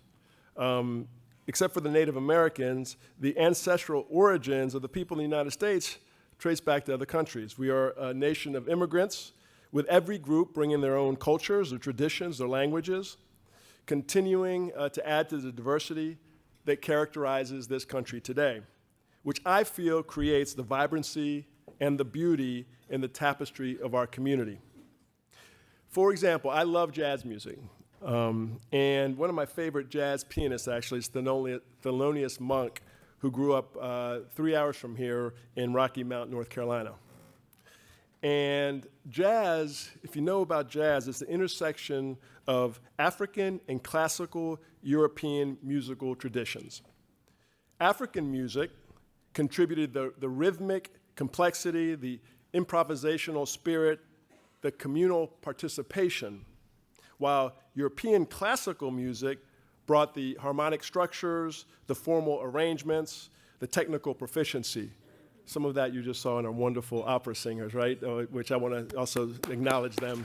Except for the Native Americans, the ancestral origins of the people in the United States trace back to other countries. We are a nation of immigrants, with every group bringing their own cultures, their traditions, their languages, continuing to add to the diversity that characterizes this country today, which I feel creates the vibrancy and the beauty in the tapestry of our community. For example, I love jazz music. And one of my favorite jazz pianists, actually, is Thelonious Monk, who grew up 3 hours from here in Rocky Mount, North Carolina. And jazz, if you know about jazz, it's the intersection of African and classical European musical traditions. African music contributed the rhythmic complexity, the improvisational spirit, the communal participation, while European classical music brought the harmonic structures, the formal arrangements, the technical proficiency. Some of that you just saw in our wonderful opera singers, right? Which I want to also acknowledge them.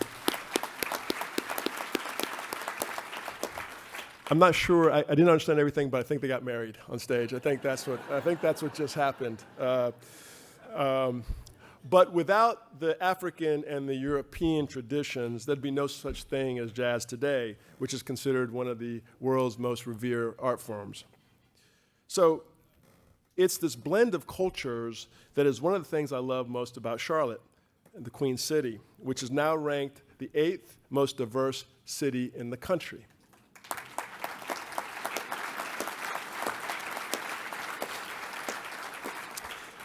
I'm not sure, I didn't understand everything, but I think they got married on stage. I think that's what just happened. But without the African and the European traditions, there'd be no such thing as jazz today, which is considered one of the world's most revered art forms. So it's this blend of cultures that is one of the things I love most about Charlotte, the Queen City, which is now ranked the 8th most diverse city in the country.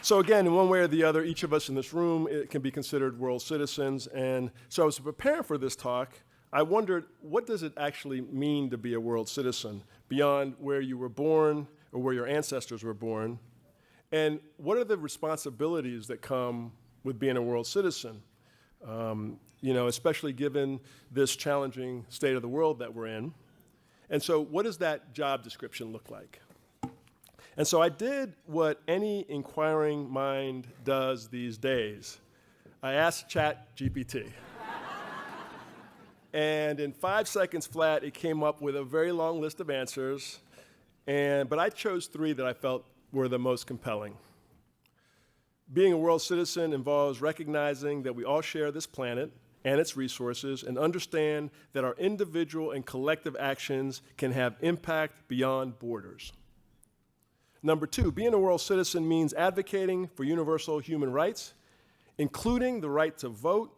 So again, in one way or the other, each of us in this room can be considered world citizens. And so as I was preparing for this talk, I wondered, what does it actually mean to be a world citizen beyond where you were born or where your ancestors were born? And what are the responsibilities that come with being a world citizen? especially given this challenging state of the world that we're in. And so what does that job description look like? And so I did what any inquiring mind does these days. I asked ChatGPT. And in 5 seconds flat, it came up with a very long list of answers, but I chose 3 that I felt were the most compelling. Being a world citizen involves recognizing that we all share this planet and its resources and understand that our individual and collective actions can have impact beyond borders. Number 2, being a world citizen means advocating for universal human rights, including the right to vote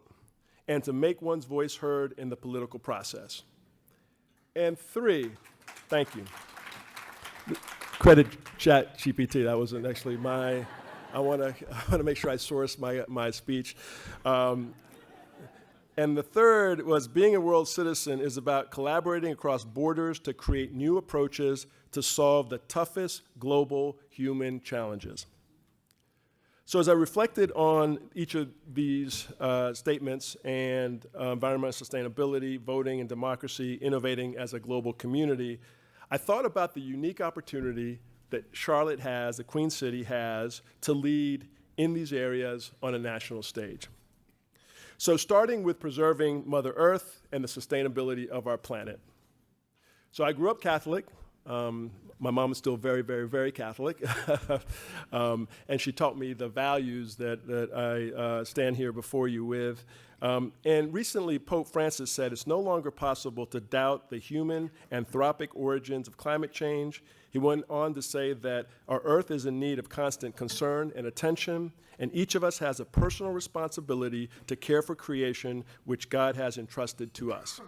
and to make one's voice heard in the political process. And 3, thank you. Credit ChatGPT, that wasn't actually my, I want to make sure I source my speech. And the 3rd was being a world citizen is about collaborating across borders to create new approaches to solve the toughest global human challenges. So as I reflected on each of these statements and environmental sustainability, voting and democracy, innovating as a global community, I thought about the unique opportunity that Charlotte has, the Queen City has, to lead in these areas on a national stage. So starting with preserving Mother Earth and the sustainability of our planet. So I grew up Catholic. My mom is still very, very, very Catholic. And she taught me the values that I stand here before you with. And recently, Pope Francis said it's no longer possible to doubt the human anthropic origins of climate change. He went on to say that our Earth is in need of constant concern and attention, and each of us has a personal responsibility to care for creation which God has entrusted to us.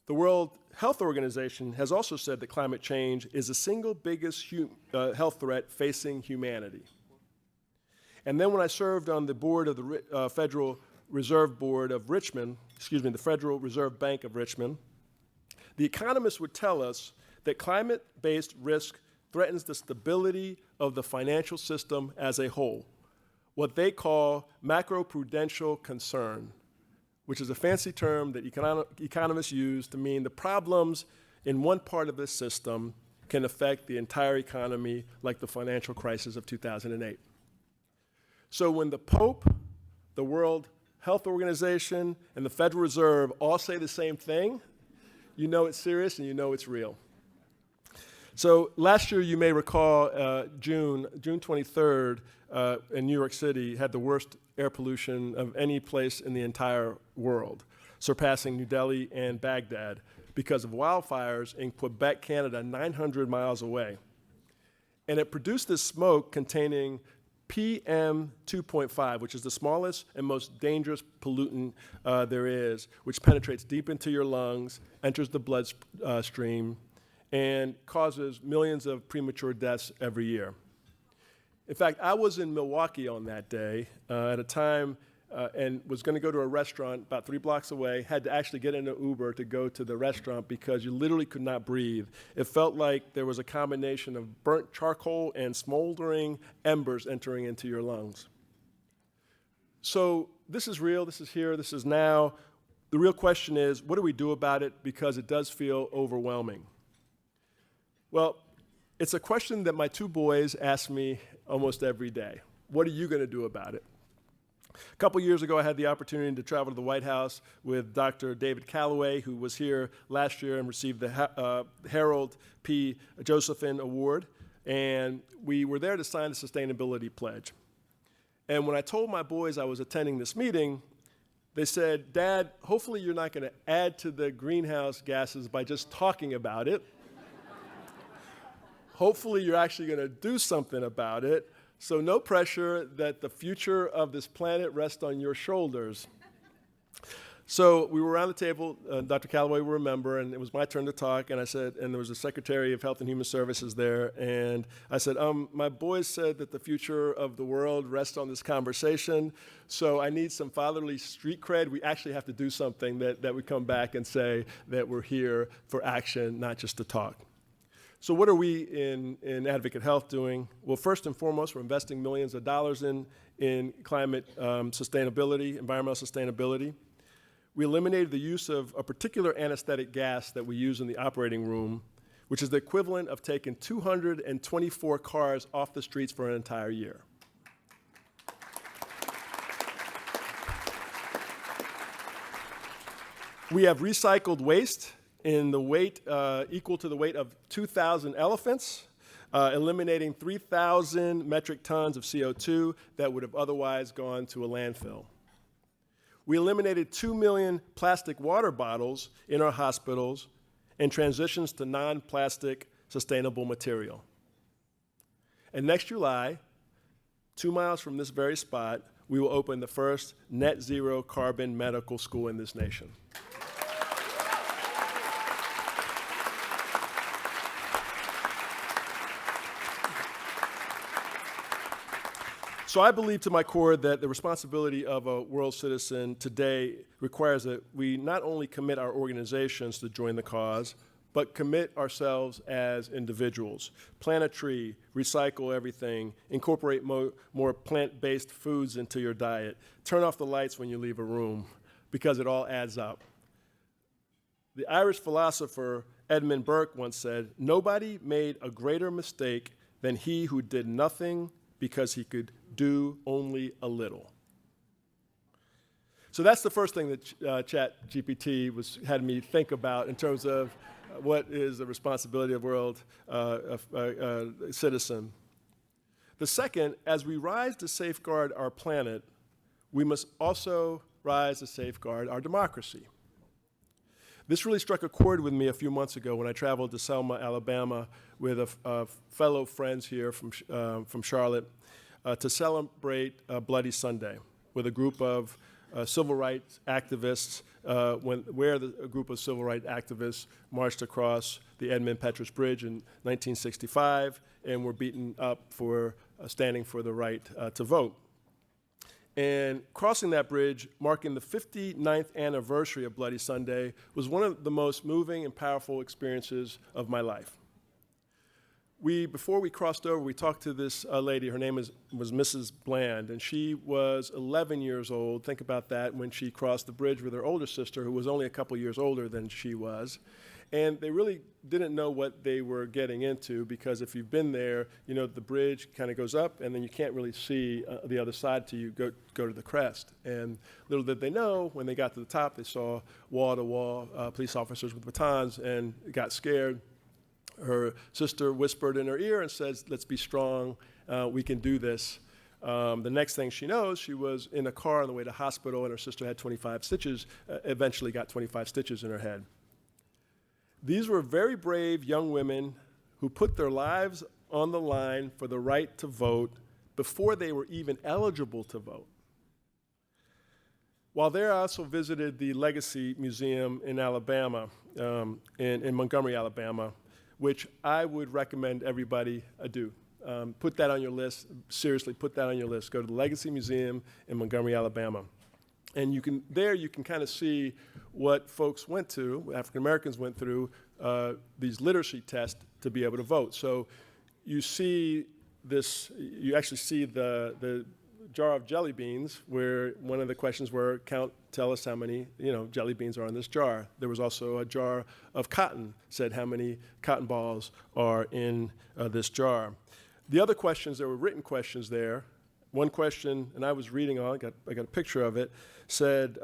The World Health Organization has also said that climate change is the single biggest health threat facing humanity. And then when I served on the board of the Federal Reserve Board of Richmond, the Federal Reserve Bank of Richmond, the economists would tell us that climate-based risk threatens the stability of the financial system as a whole, what they call macroprudential concern, which is a fancy term that economists use to mean the problems in one part of this system can affect the entire economy, like the financial crisis of 2008. So when the Pope, the World Health Organization, and the Federal Reserve all say the same thing, you know it's serious and you know it's real. So last year, you may recall, June 23rd in New York City had the worst air pollution of any place in the entire world, surpassing New Delhi and Baghdad because of wildfires in Quebec, Canada, 900 miles away. And it produced this smoke containing PM 2.5, which is the smallest and most dangerous pollutant there is, which penetrates deep into your lungs, enters the bloodstream, and causes millions of premature deaths every year. In fact, I was in Milwaukee on that day at a time and was going to go to a restaurant about 3 blocks away, had to actually get in an Uber to go to the restaurant because you literally could not breathe. It felt like there was a combination of burnt charcoal and smoldering embers entering into your lungs. So this is real, this is here, this is now. The real question is, what do we do about it? Because it does feel overwhelming. Well, it's a question that my 2 boys ask me almost every day. What are you going to do about it? A couple years ago, I had the opportunity to travel to the White House with Dr. David Callaway, who was here last year and received the Harold P. Josephson Award. And we were there to sign the Sustainability Pledge. And when I told my boys I was attending this meeting, they said, "Dad, hopefully you're not going to add to the greenhouse gases by just talking about it. Hopefully you're actually going to do something about it, so no pressure that the future of this planet rests on your shoulders." So we were around the table, Dr. Callaway will remember, and it was my turn to talk, and I said, and there was the Secretary of Health and Human Services there, and I said, my boys said that the future of the world rests on this conversation, so I need some fatherly street cred. We actually have to do something that we come back and say that we're here for action, not just to talk. So what are we in Advocate Health doing? Well, first and foremost, we're investing millions of dollars in climate sustainability, environmental sustainability. We eliminated the use of a particular anesthetic gas that we use in the operating room, which is the equivalent of taking 224 cars off the streets for an entire year. We have recycled waste in the weight equal to the weight of 2,000 elephants, eliminating 3,000 metric tons of CO2 that would have otherwise gone to a landfill. We eliminated 2 million plastic water bottles in our hospitals and transitions to non-plastic sustainable material. And next July, 2 miles from this very spot, we will open the first net zero carbon medical school in this nation. So I believe to my core that the responsibility of a world citizen today requires that we not only commit our organizations to join the cause, but commit ourselves as individuals. Plant a tree, recycle everything, incorporate more plant-based foods into your diet, turn off the lights when you leave a room, because it all adds up. The Irish philosopher Edmund Burke once said, "Nobody made a greater mistake than he who did nothing because he could do only a little." So that's the first thing that ChatGPT had me think about in terms of what is the responsibility of world citizen. The second, as we rise to safeguard our planet, we must also rise to safeguard our democracy. This really struck a chord with me a few months ago when I traveled to Selma, Alabama, with fellow friends here from Charlotte to celebrate Bloody Sunday with a group of civil rights activists, where a group of civil rights activists marched across the Edmund Pettus Bridge in 1965 and were beaten up for standing for the right to vote. And crossing that bridge, marking the 59th anniversary of Bloody Sunday, was one of the most moving and powerful experiences of my life. Before we crossed over, we talked to this lady. Her name was Mrs. Bland, and she was 11 years old. Think about that, when she crossed the bridge with her older sister, who was only a couple years older than she was. And they really didn't know what they were getting into, because if you've been there, you know the bridge kind of goes up, and then you can't really see the other side till you go to the crest. And little did they know, when they got to the top, they saw wall-to-wall police officers with batons and got scared. Her sister whispered in her ear and says, "Let's be strong, we can do this." The next thing she knows, she was in a car on the way to hospital, and her sister had 25 stitches, eventually got 25 stitches in her head. These were very brave young women who put their lives on the line for the right to vote before they were even eligible to vote. While there, I also visited the Legacy Museum in Alabama, in Montgomery, Alabama, which I would recommend everybody do. Put that on your list. Seriously, put that on your list. Go to the Legacy Museum in Montgomery, Alabama. And you can kind of see what folks went to, African Americans went through, these literacy tests to be able to vote. So you see this, you actually see the jar of jelly beans, where one of the questions were, tell us how many jelly beans are in this jar. There was also a jar of cotton, said how many cotton balls are in this jar. The other questions, there were written questions there. One question, and I was reading on, I got a picture of it, said,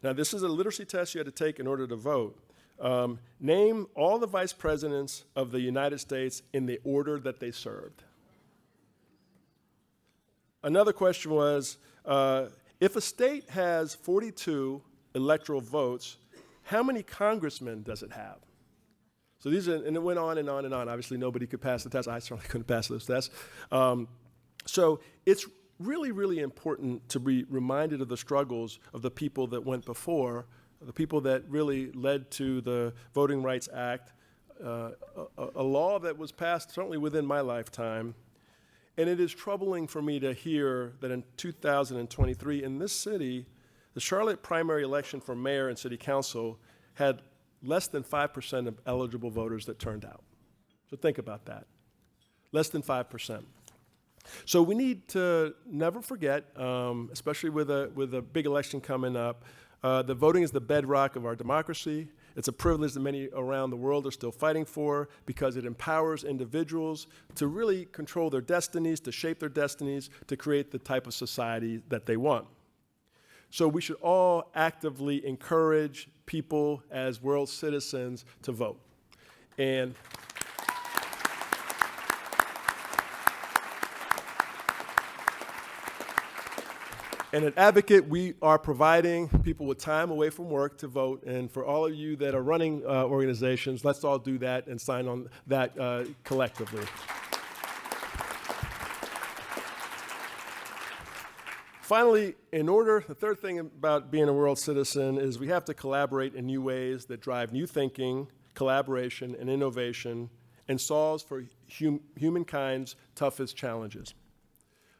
now this is a literacy test you had to take in order to vote. Name all the vice presidents of the United States in the order that they served. Another question was, if a state has 42 electoral votes, how many congressmen does it have? So these are, and it went on and on and on. Obviously, nobody could pass the test. I certainly couldn't pass those tests. So it's really, really important to be reminded of the struggles of the people that went before, the people that really led to the Voting Rights Act, a law that was passed certainly within my lifetime. And it is troubling for me to hear that in 2023 in this city, the Charlotte primary election for mayor and city council had less than 5% of eligible voters that turned out. So think about that. Less than 5%. So we need to never forget, especially with a big election coming up, that voting is the bedrock of our democracy. It's a privilege that many around the world are still fighting for because it empowers individuals to really control their destinies, to shape their destinies, to create the type of society that they want. So we should all actively encourage people as world citizens to vote. And at Advocate, we are providing people with time away from work to vote. And for all of you that are running organizations, let's all do that and sign on that collectively. Finally, the third thing about being a world citizen is we have to collaborate in new ways that drive new thinking, collaboration, and innovation, and solves for humankind's toughest challenges.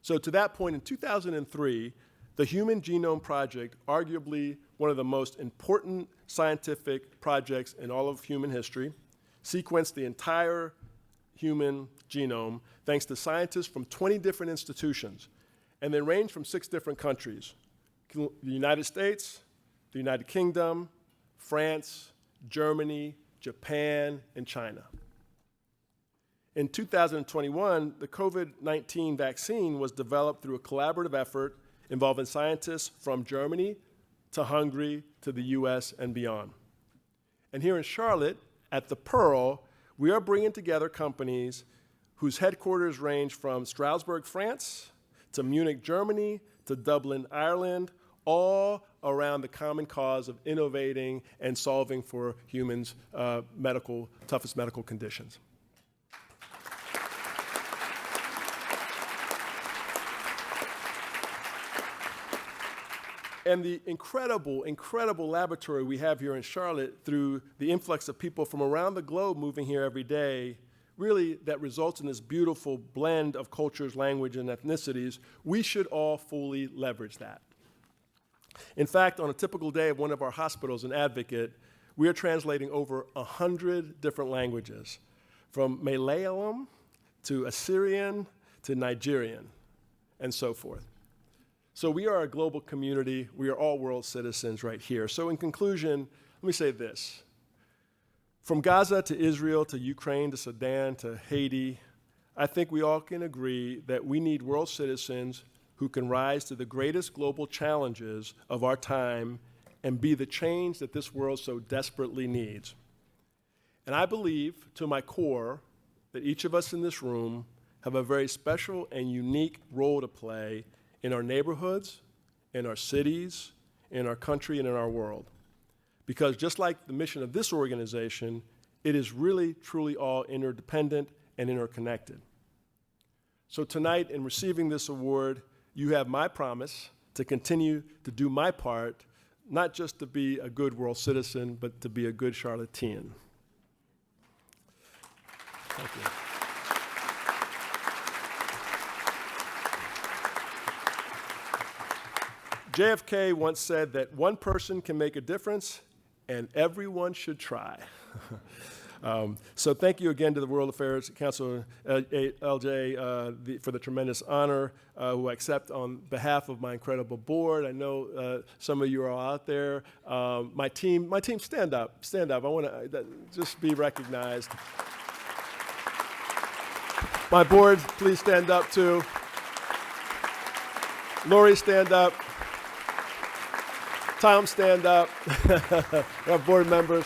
So to that point, in 2003, the Human Genome Project, arguably one of the most important scientific projects in all of human history, sequenced the entire human genome thanks to scientists from 20 different institutions, and they range from 6 different countries: the United States, the United Kingdom, France, Germany, Japan, and China. In 2021, the COVID-19 vaccine was developed through a collaborative effort involving scientists from Germany to Hungary to the US and beyond. And here in Charlotte, at the Pearl, we are bringing together companies whose headquarters range from Strasbourg, France, to Munich, Germany, to Dublin, Ireland, all around the common cause of innovating and solving for humans' toughest medical conditions. And the incredible, incredible laboratory we have here in Charlotte, through the influx of people from around the globe moving here every day, really that results in this beautiful blend of cultures, language, and ethnicities, we should all fully leverage that. In fact, on a typical day of one of our hospitals in Advocate, we are translating over 100 different languages, from Malayalam to Assyrian to Nigerian, and so forth. So we are a global community. We are all world citizens right here. So in conclusion, let me say this. From Gaza to Israel to Ukraine to Sudan to Haiti, I think we all can agree that we need world citizens who can rise to the greatest global challenges of our time and be the change that this world so desperately needs. And I believe, to my core, that each of us in this room have a very special and unique role to play in our neighborhoods, in our cities, in our country, and in our world. Because just like the mission of this organization, it is really, truly all interdependent and interconnected. So tonight, in receiving this award, you have my promise to continue to do my part, not just to be a good world citizen, but to be a good Charlottean. Thank you. JFK once said that one person can make a difference and everyone should try. So thank you again to the World Affairs Council, LJ, for the tremendous honor, who I accept on behalf of my incredible board. I know some of you are all out there. My team, stand up. I want to just be recognized. My board, please stand up too. Lori, stand up. Tom, stand up. Our board members.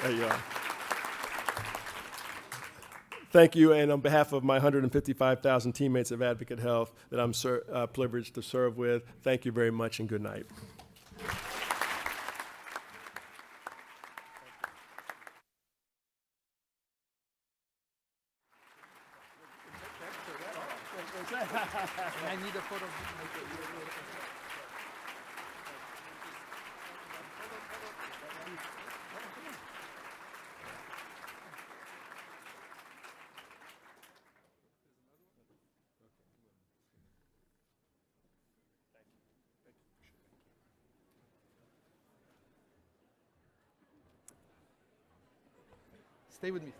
There you are. Thank you, and on behalf of my 155,000 teammates of Advocate Health that I'm privileged to serve with, thank you very much and good night. I need a photo. Stay with me.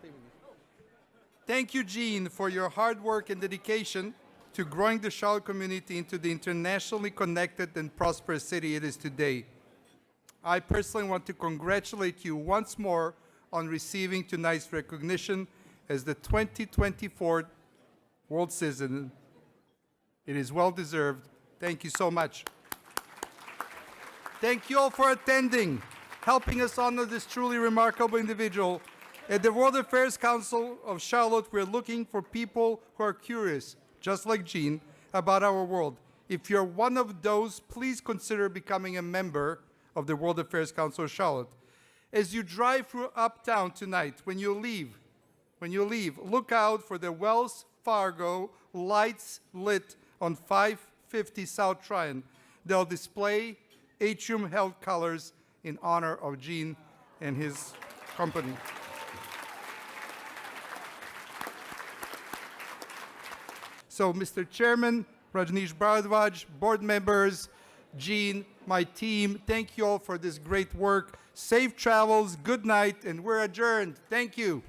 Thank you, Gene, for your hard work and dedication to growing the Charlotte community into the internationally connected and prosperous city it is today. I personally want to congratulate you once more on receiving tonight's recognition as the 2024 World Citizen. It is well deserved. Thank you so much. Thank you all for attending, helping us honor this truly remarkable individual. At the World Affairs Council of Charlotte, we're looking for people who are curious, just like Gene, about our world. If you're one of those, please consider becoming a member of the World Affairs Council of Charlotte. As you drive through Uptown tonight, when you leave, look out for the Wells Fargo lights lit on 550 South Tryon. They'll display Atrium Health colors in honor of Gene and his company. So, Mr. Chairman, Rajneesh Bharadwaj, board members, Gene, my team, thank you all for this great work. Safe travels, good night, and we're adjourned. Thank you.